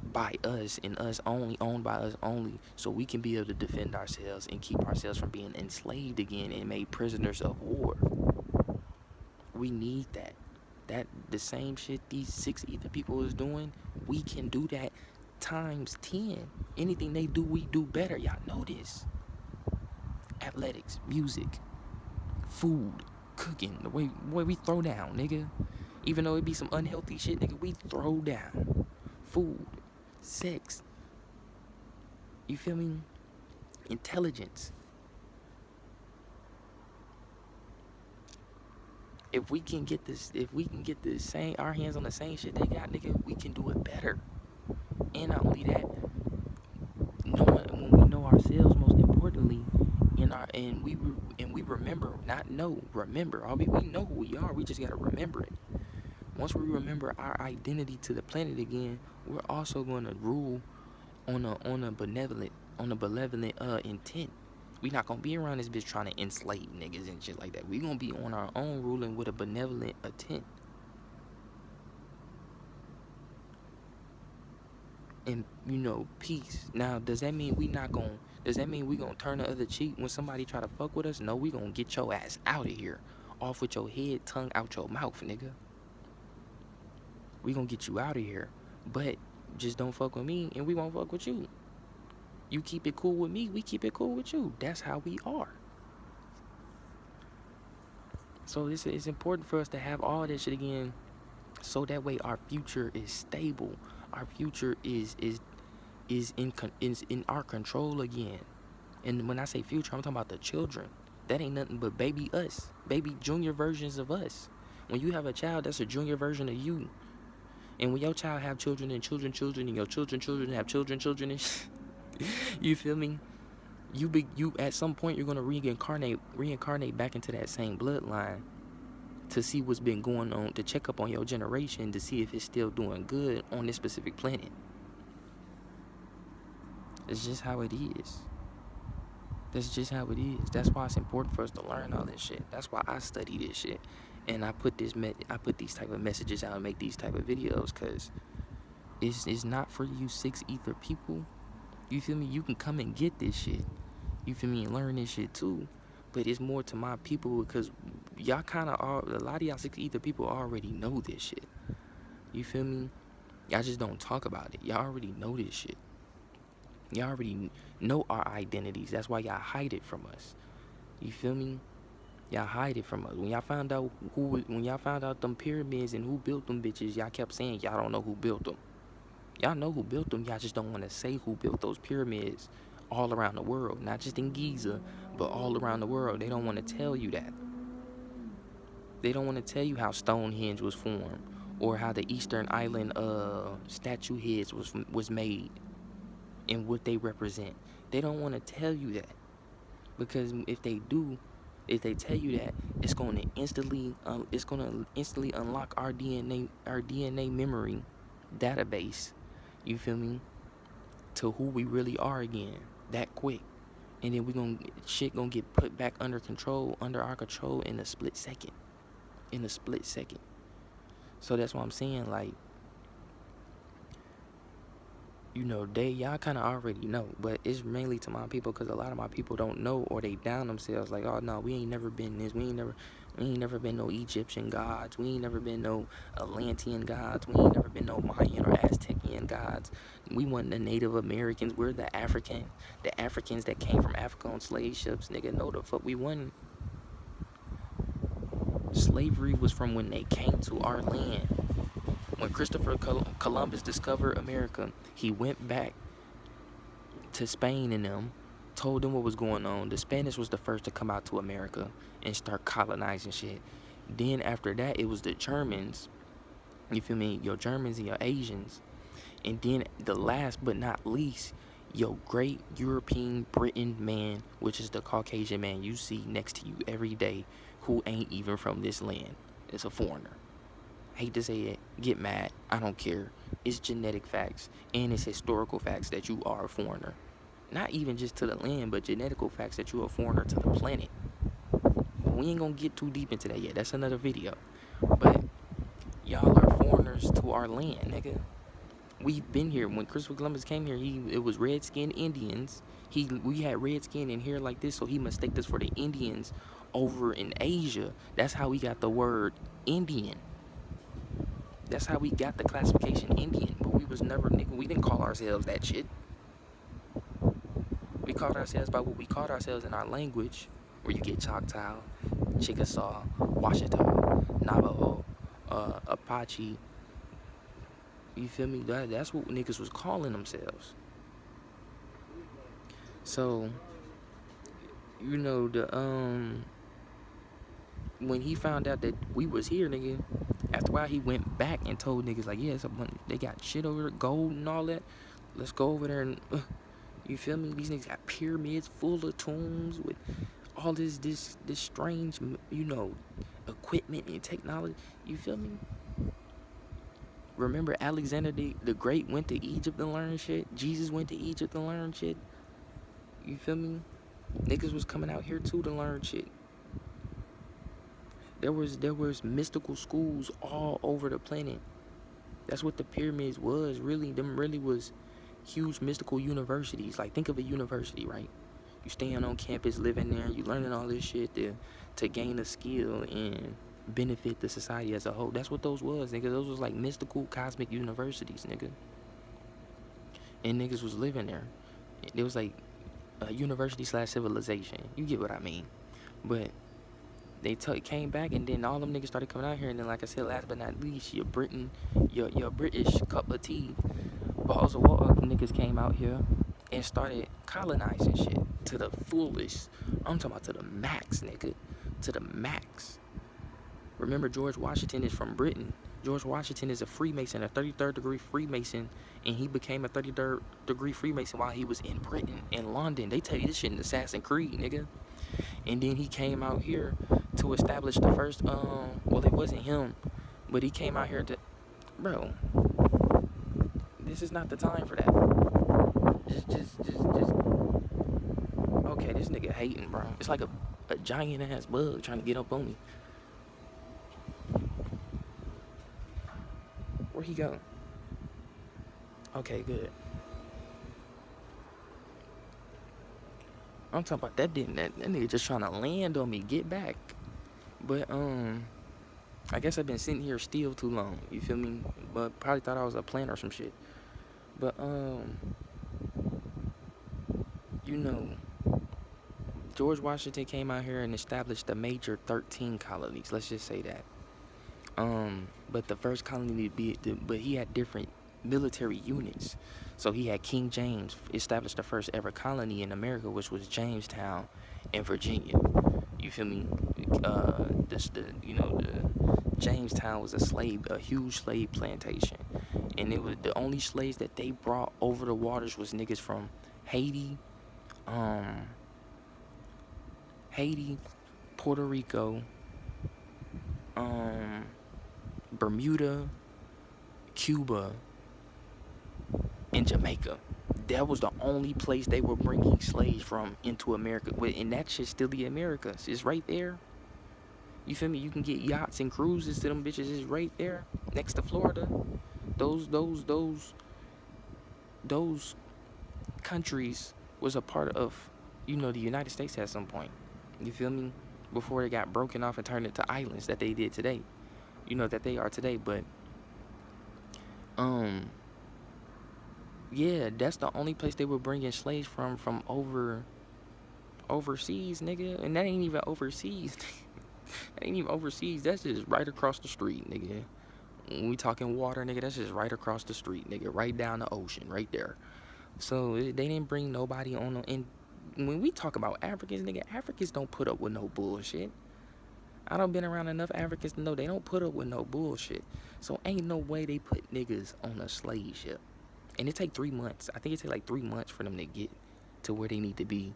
by us and us only, owned by us only, so we can be able to defend ourselves and keep ourselves from being enslaved again and made prisoners of war. We need that. That the same shit these 6 ether people is doing, we can do that times 10. Anything they do, we do better. Y'all know this. Athletics, music, food, cooking, the way we throw down, nigga. Even though it be some unhealthy shit, nigga, we throw down. Food, sex, you feel me? Intelligence. If we can get our hands on the same shit they got, nigga, we can do it better. And not only that, when we know ourselves, most importantly, we remember, we know who we are. We just gotta remember it. Once we remember our identity to the planet again, we're also going to rule on a benevolent intent. We not gonna be around this bitch trying to enslave niggas and shit like that. We gonna be on our own, ruling with a benevolent intent. And peace. Now, does that mean we gonna turn the other cheek when somebody try to fuck with us? No, we gonna get your ass out of here. Off with your head, tongue out your mouth, nigga. We gonna get you out of here. But just don't fuck with me and we won't fuck with you. You keep it cool with me, we keep it cool with you. That's how we are. So it's important for us to have all that shit again, so that way our future is stable. Our future is in our control again. And when I say future, I'm talking about the children. That ain't nothing but baby us, baby junior versions of us. When you have a child, that's a junior version of you. And when your child have children and children, and your children have children, and you feel me? You at some point you're gonna reincarnate back into that same bloodline to see what's been going on, to check up on your generation, to see if it's still doing good on this specific planet. It's just how it is. That's just how it is. That's why it's important for us to learn all this shit. That's why I study this shit, and I put these type of messages out and make these type of videos, cause it's not for you 6 ether people. You feel me? You can come and get this shit. You feel me? And learn this shit too. But it's more to my people, because y'all kind of are, a lot of y'all 6 ether people already know this shit. You feel me? Y'all just don't talk about it. Y'all already know this shit. Y'all already know our identities. That's why y'all hide it from us. You feel me? Y'all hide it from us. When y'all found out them pyramids and who built them bitches, y'all kept saying y'all don't know who built them. Y'all know who built them. Y'all just don't want to say who built those pyramids all around the world. Not just in Giza, but all around the world. They don't want to tell you that. They don't want to tell you how Stonehenge was formed, or how the Eastern Island statue heads was made and what they represent. They don't want to tell you that, because if they tell you that, it's going to instantly unlock our DNA memory database. You feel me? To who we really are again, that quick. And then shit gonna get put back under our control in a split second. So that's what I'm saying, like, you know, y'all kind of already know, but it's mainly to my people, because a lot of my people don't know, or they down themselves, like, oh no, we ain't never been this, we ain't never been no Egyptian gods, we ain't never been no Atlantean gods, we ain't never been no Mayan or Aztecian gods. We wasn't the Native Americans, we're the Africans that came from Africa on slave ships, nigga. No, the fuck we wasn't. Slavery was from when they came to our land. When Christopher Columbus discovered America, he went back to Spain and them, told them what was going on. The Spanish was the first to come out to America and start colonizing shit. Then after that, it was the Germans. You feel me? Your Germans and your Asians. And then the last but not least, your great European Britain man, which is the Caucasian man you see next to you every day, who ain't even from this land. It's a foreigner. Hate to say it, get mad, I don't care. It's genetic facts, and it's historical facts that you are a foreigner. Not even just to the land, but genetical facts that you're a foreigner to the planet. We ain't gonna get too deep into that yet. That's another video. But y'all are foreigners to our land, nigga. We've been here. When Christopher Columbus came here, it was red-skinned Indians. We had red skin and hair like this, so he mistaked us for the Indians over in Asia. That's how we got the word Indian. That's how we got the classification Indian. But we was never, nigga, we didn't call ourselves that shit. We called ourselves by what we called ourselves in our language, where you get Choctaw, Chickasaw, Washita, Navajo, Apache. You feel me? That's what niggas was calling themselves. So, you know, when he found out that we was here, nigga, after a while he went back and told niggas like, yeah, they got shit over there, gold and all that. Let's go over there and, you feel me? These niggas got pyramids full of tombs with all this strange, you know, equipment and technology. You feel me? Remember Alexander the Great went to Egypt to learn shit? Jesus went to Egypt to learn shit? You feel me? Niggas was coming out here too to learn shit. There was mystical schools all over the planet. That's what the pyramids was, really. Them really was huge mystical universities. Like, think of a university, right? You staying on campus, living there, you learning all this shit to gain a skill and benefit the society as a whole. That's what those was, nigga. Those was like mystical cosmic universities, nigga. And niggas was living there. It was like a university slash civilization. You get what I mean? But they came back, and then all them niggas started coming out here, and then like I said, last but not least, your British cup of tea, balls of water niggas came out here and started colonizing shit to the fullest. I'm talking about to the max, nigga, to the max. Remember, George Washington is from Britain. George Washington is a Freemason, a 33rd degree Freemason, and he became a 33rd degree Freemason while he was in Britain, in London. They tell you this shit in Assassin's Creed, nigga. And then he came out here to establish the first, well, it wasn't him, but he came out here to, bro, this is not the time for that. Just, okay, this nigga hating, bro. It's like a giant ass bug trying to get up on me. Where'd he go? Okay, good. I'm talking about that nigga just trying to land on me, get back. But I guess I've been sitting here still too long, you feel me? But probably thought I was a plant or some shit. But you know, George Washington came out here and established the major 13 colonies, let's just say that. But the first colony but he had different military units. So he had King James established the first ever colony in America, which was Jamestown in Virginia. You feel me? The Jamestown was a huge slave plantation, and it was the only slaves that they brought over the waters was niggas from Haiti, Puerto Rico, Bermuda, Cuba, and Jamaica. That was the only place they were bringing slaves from into America. And that shit's still the Americas. It's right there. You feel me? You can get yachts and cruises to them bitches. It's right there next to Florida. Those countries was a part of, the United States at some point. You feel me? Before they got broken off and turned into islands that they did today. That they are today. But yeah, that's the only place they were bringing slaves from overseas, nigga. And that ain't even overseas. That ain't even overseas. That's just right across the street, nigga. When we talking water, nigga, that's just right across the street, nigga. Right down the ocean, right there. So they didn't bring nobody on them. And when we talk about Africans, nigga, Africans don't put up with no bullshit. I done been around enough Africans to know they don't put up with no bullshit. So ain't no way they put niggas on a slave ship. And it take 3 months. I think it take like 3 months for them to get to where they need to be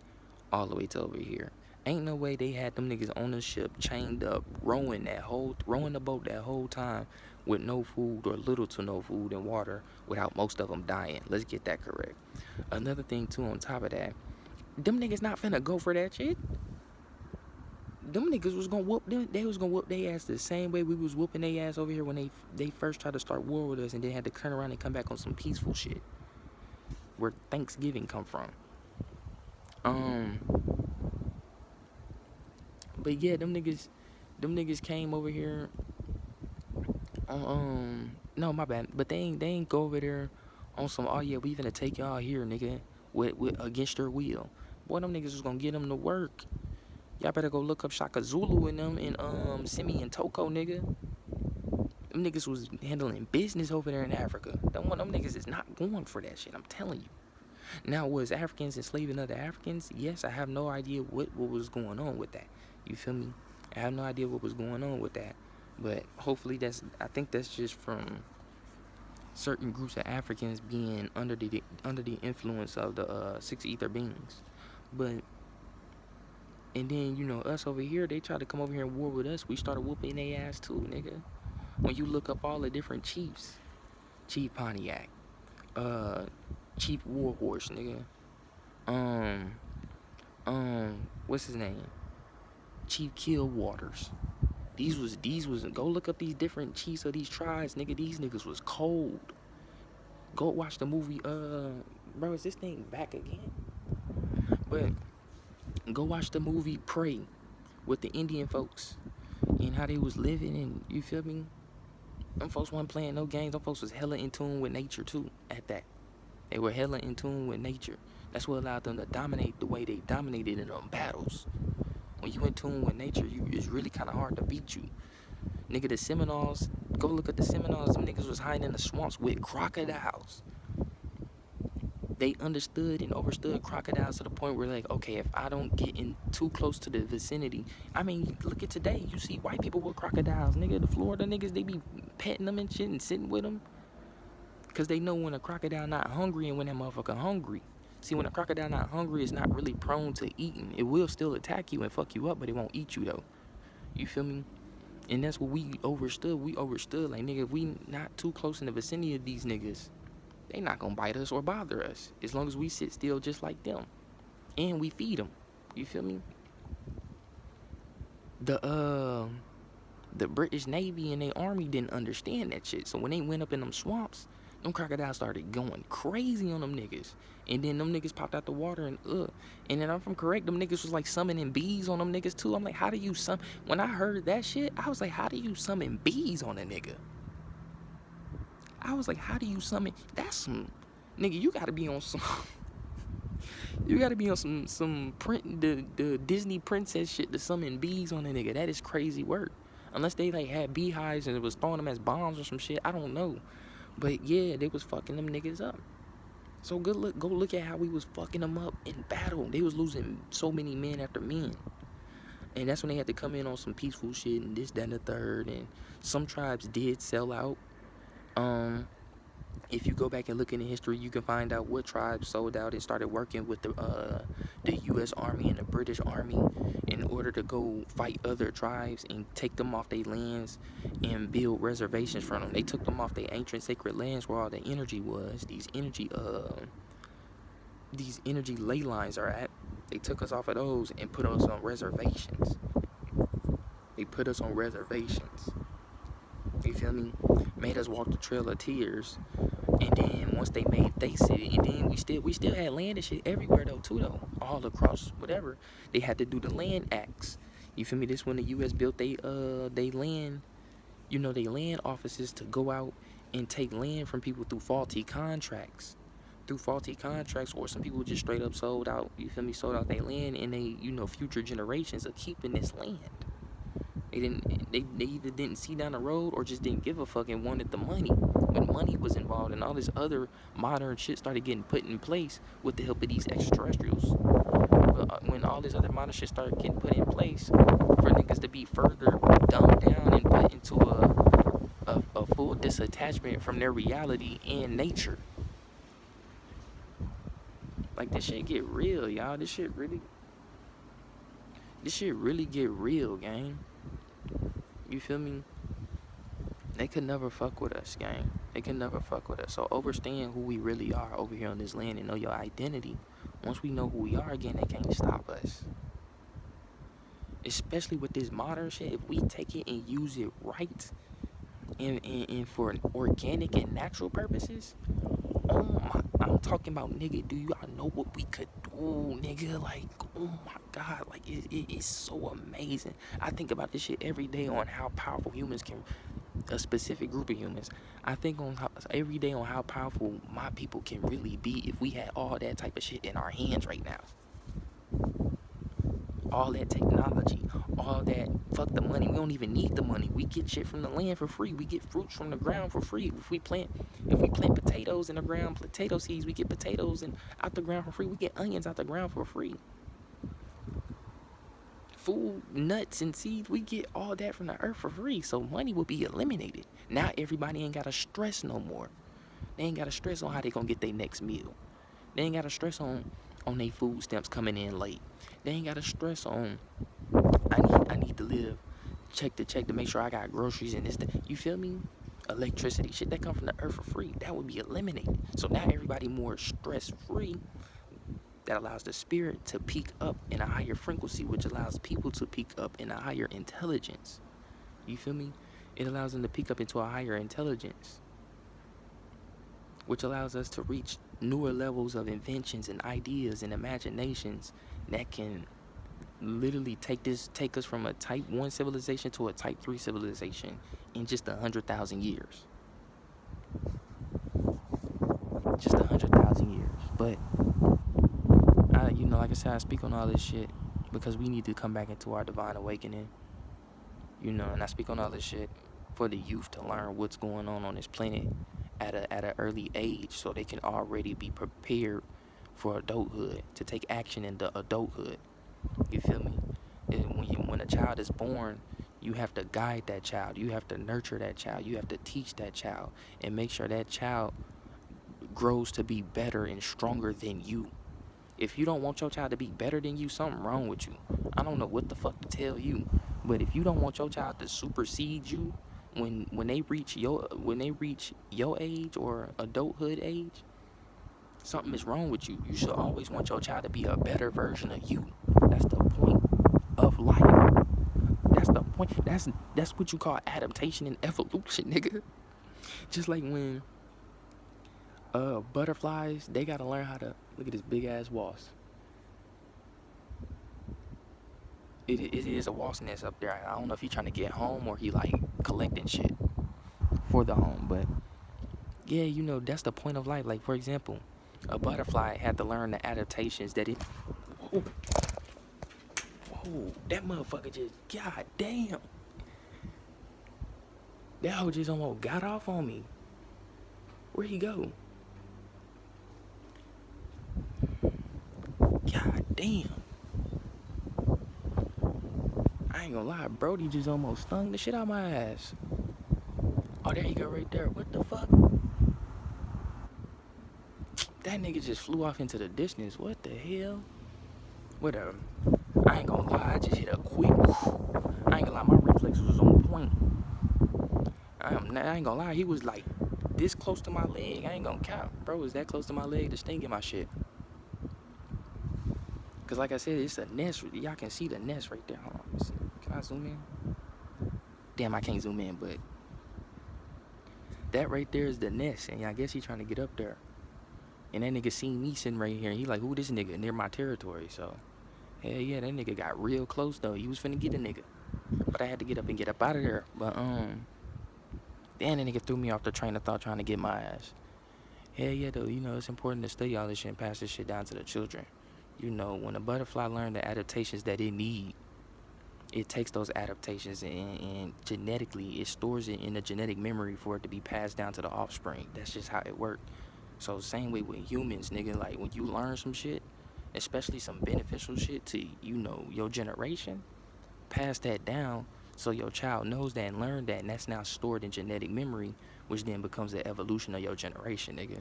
all the way to over here. Ain't no way they had them niggas on the ship, chained up, rowing the boat that whole time with no food or little to no food and water without most of them dying. Let's get that correct. Another thing too on top of that, them niggas not finna go for that shit. Them niggas was gonna whoop them. They was gonna whoop their ass the same way we was whooping their ass over here when they first tried to start war with us, and then had to turn around and come back on some peaceful shit. Where Thanksgiving come from. But yeah, them niggas came over here. No, my bad. But they ain't go over there on some. Oh yeah, we finna take y'all here, nigga, with against their will. Boy, them niggas was gonna get them to work. Y'all better go look up Shaka Zulu and them and Simi and Toko, nigga. Them niggas was handling business over there in Africa. Them niggas is not going for that shit, I'm telling you. Now, was Africans enslaving other Africans? Yes, I have no idea what was going on with that. You feel me? I have no idea what was going on with that. But hopefully I think that's just from certain groups of Africans being under the influence of the six ether beings. But and then, us over here, they tried to come over here and war with us. We started whooping their ass too, nigga. When you look up all the different chiefs, Chief Pontiac, Chief Warhorse, nigga. What's his name? Chief Killwaters. These was go look up these different chiefs of these tribes, nigga. These niggas was cold. Go watch the movie, bro, is this thing back again? But go watch the movie Prey with the Indian folks and how they was living, and you feel me? Them folks wasn't playing no games. Them folks was hella in tune with nature too at that. They were hella in tune with nature. That's what allowed them to dominate the way they dominated in them battles. When you in tune with nature, it's really kind of hard to beat you. Nigga, the Seminoles, go look at the Seminoles. Them niggas was hiding in the swamps with crocodiles. They understood and overstood crocodiles to the point where, like, okay, if I don't get in too close to the vicinity, I mean, look at today. You see white people with crocodiles, nigga. The Florida niggas, they be petting them and shit and sitting with them, cause they know when a crocodile not hungry and when that motherfucker hungry. See, when a crocodile not hungry, it's not really prone to eating. It will still attack you and fuck you up, but it won't eat you though. You feel me? And that's what we overstood. We overstood, like, nigga, if we not too close in the vicinity of these niggas, they not gonna bite us or bother us as long as we sit still just like them, and we feed them. You feel me? The British Navy and their army didn't understand that shit. So when they went up in them swamps, them crocodiles started going crazy on them niggas. And then them niggas popped out the water and then if I'm correct, them niggas was like summoning bees on them niggas too. I'm like, how do you when I heard that shit, I was like, how do you summon bees on a nigga? I was like, how do you summon? That's some, nigga, you gotta be on some, you gotta be on some the Disney princess shit to summon bees on a nigga. That is crazy work. Unless they like had beehives and it was throwing them as bombs or some shit. I don't know. But yeah, they was fucking them niggas up. So go look at how we was fucking them up in battle. They was losing so many men after men. And that's when they had to come in on some peaceful shit and this, that, and the third. And some tribes did sell out. If you go back and look into history, you can find out what tribes sold out and started working with the U.S. Army and the British Army in order to go fight other tribes and take them off their lands and build reservations from them. They took them off their ancient sacred lands where all the energy was. These energy ley lines are at. They took us off of those and put us on reservations. They put us on reservations. You feel me? Made us walk the Trail of Tears. And then once they made they city, and then we still had land and shit everywhere though, all across whatever. They had to do the land acts. You feel me? This when the U.S. built they land, they land offices to go out and take land from people through faulty contracts. Or some people just straight up sold out. You feel me? Sold out their land, and they future generations are keeping this land. They either didn't see down the road or just didn't give a fuck and wanted the money. When money was involved and all this other modern shit started getting put in place with the help of these extraterrestrials. When all this other modern shit started getting put in place for niggas to be further dumbed down and put into a full disattachment from their reality and nature. Like, this shit get real, y'all. This shit really get real, gang. You feel me? They could never fuck with us, gang. They could never fuck with us. So understand who we really are over here on this land and know your identity. Once we know who we are again, they can't stop us. Especially with this modern shit, if we take it and use it right and for organic and natural purposes, oh my, I'm talking about, nigga, do y'all know what we could do, nigga? Like, oh my God, like, it is so amazing. I think about this shit every day on how powerful humans can, a specific group of humans. I think every day on how powerful my people can really be if we had all that type of shit in our hands right now. All that technology, all that, fuck the money. We don't even need the money. We get shit from the land for free. We get fruits from the ground for free. If we plant potatoes in the ground, potato seeds, we get potatoes and out the ground for free. We get onions out the ground for free. Food, nuts, and seeds, we get all that from the earth for free. So money will be eliminated. Now everybody ain't gotta stress no more. They ain't gotta stress on how they gonna get their next meal. They ain't gotta stress on their food stamps coming in late. They ain't gotta stress on I need to live check to check to make sure I got groceries and this. You feel me? Electricity, shit that come from the earth for free, that would be eliminated. So now everybody more stress free. That allows the spirit to peak up in a higher frequency, which allows people to peak up in a higher intelligence. You feel me? It allows them to peak up into a higher intelligence, which allows us to reach newer levels of inventions and ideas and imaginations that can literally take us from a type 1 civilization to a type 3 civilization in just 100,000 years. Just 100,000 years. But like I said, I speak on all this shit because we need to come back into our divine awakening. And I speak on all this shit for the youth to learn what's going on this planet at an early age, so they can already be prepared for adulthood, to take action in the adulthood. You feel me? When a child is born, you have to guide that child. You have to nurture that child. You have to teach that child and make sure that child grows to be better and stronger than you. If you don't want your child to be better than you, something wrong with you. I don't know what the fuck to tell you, but if you don't want your child to supersede you when they reach your age or adulthood age, something is wrong with you. You should always want your child to be a better version of you. That's the point of life. That's the point. That's what you call adaptation and evolution, nigga. Just like when butterflies, they gotta learn how to look at this big ass wasp. It is a wasp nest up there. I don't know if he's trying to get home or he like collecting shit for the home, but yeah, that's the point of life. Like, for example, a butterfly had to learn the adaptations that it. Whoa, that motherfucker just, god damn. That hoe just almost got off on me. Where'd he go? God damn. I ain't gonna lie, Brody just almost stung the shit out my ass. Oh, there you go right there. What the fuck? That nigga just flew off into the distance. What the hell? Whatever. I ain't gonna lie, I just hit a quick. I ain't gonna lie, my reflexes was on point. I ain't gonna lie, he was like this close to my leg. I ain't gonna count. Bro was that close to my leg to sting in my shit. Cause like I said, it's a nest. Y'all can see the nest right there. Hold on, let me see. Can I zoom in? Damn, I can't zoom in, but that right there is the nest, and I guess he trying to get up there. And that nigga seen me sitting right here, and he like, who this nigga near my territory? So, hell yeah, that nigga got real close though. He was finna get a nigga, but I had to get up and get up out of there. But damn, that nigga threw me off the train of thought trying to get my ass. Hell yeah, though. It's important to study all this shit and pass this shit down to the children. When a butterfly learns the adaptations that it need, it takes those adaptations and genetically it stores it in the genetic memory for it to be passed down to the offspring. That's just how it works. So same way with humans, nigga. Like when you learn some shit, especially some beneficial shit to your generation, pass that down so your child knows that and learned that, and that's now stored in genetic memory, which then becomes the evolution of your generation, nigga.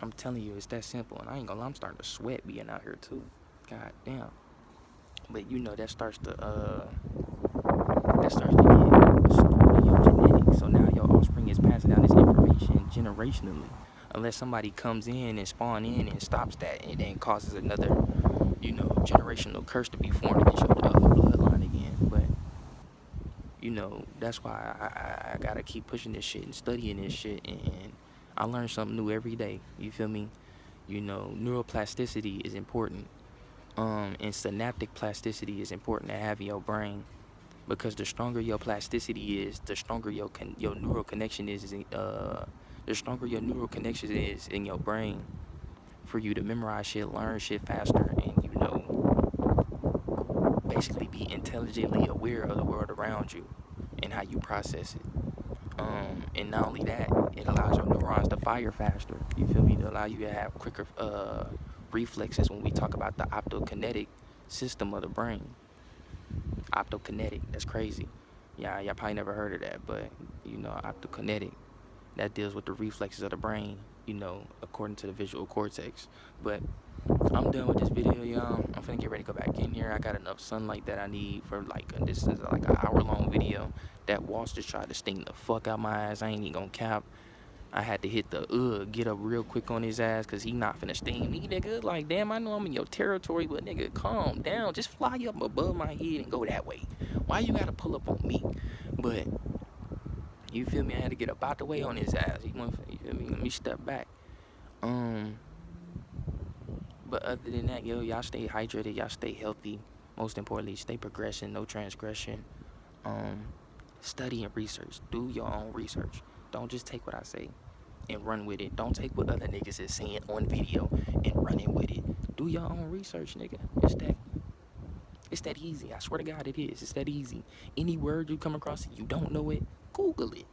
I'm telling you, it's that simple. And I ain't gonna lie, I'm starting to sweat being out here too. God damn. But that starts to get stored in your genetics. So now your offspring is passing down this information generationally. Unless somebody comes in and spawn in and stops that, and then causes another, generational curse to be formed against your bloodline again. But that's why I gotta keep pushing this shit and studying this shit, and I learn something new every day. You feel me? Neuroplasticity is important. And synaptic plasticity is important to have in your brain, because the stronger your plasticity is, the stronger your neural connection is. The stronger your neural connection is in your brain, for you to memorize shit, learn shit faster, and basically be intelligently aware of the world around you and how you process it. And not only that, it allows your neurons to fire faster. You feel me? To allow you to have quicker reflexes when we talk about the optokinetic system of the brain. Optokinetic, that's crazy. Yeah, y'all probably never heard of that, but optokinetic, that deals with the reflexes of the brain, according to the visual cortex. But I'm done with this video, y'all. I'm finna get ready to go back in here. I got enough sunlight that I need for this is like an hour-long video. That wasp just tried to sting the fuck out my ass. I ain't even gonna cap. I had to hit the get up real quick on his ass, cause he not finna sting me, nigga. Like, damn, I know I'm in your territory, but nigga, calm down. Just fly up above my head and go that way. Why you gotta pull up on me? But you feel me? I had to get up out the way on his ass. You feel me? Let me step back. But other than that, y'all stay hydrated, y'all stay healthy. Most importantly, stay progression, no transgression. Study and research. Do your own research. Don't just take what I say and run with it. Don't take what other niggas is saying on video and running with it. Do your own research, nigga. It's that easy. I swear to God, it is. It's that easy. Any word you come across, you don't know it, Google it.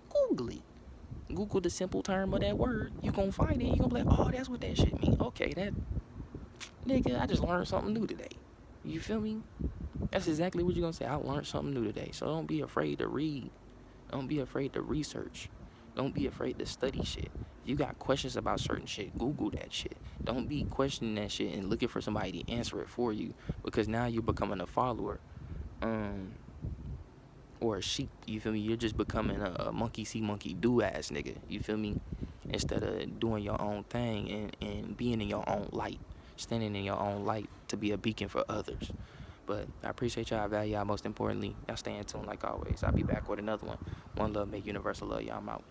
Google it. Google the simple term of that word. You gonna find it. You gonna be like, oh, that's what that shit mean. Okay, that nigga, I just learned something new today. You feel me? That's exactly what you're gonna say. I learned something new today. So don't be afraid to read. Don't be afraid to research. Don't be afraid to study shit. If you got questions about certain shit, Google that shit. Don't be questioning that shit and looking for somebody to answer it for you, because now you're becoming a follower. Or a sheep, you feel me? You're just becoming a monkey see, monkey do ass nigga, you feel me? Instead of doing your own thing and being in your own light, standing in your own light to be a beacon for others. But I appreciate y'all, I value y'all, most importantly. Y'all stay in tune like always. I'll be back with another one. One love, make universal love. Y'all, I'm out.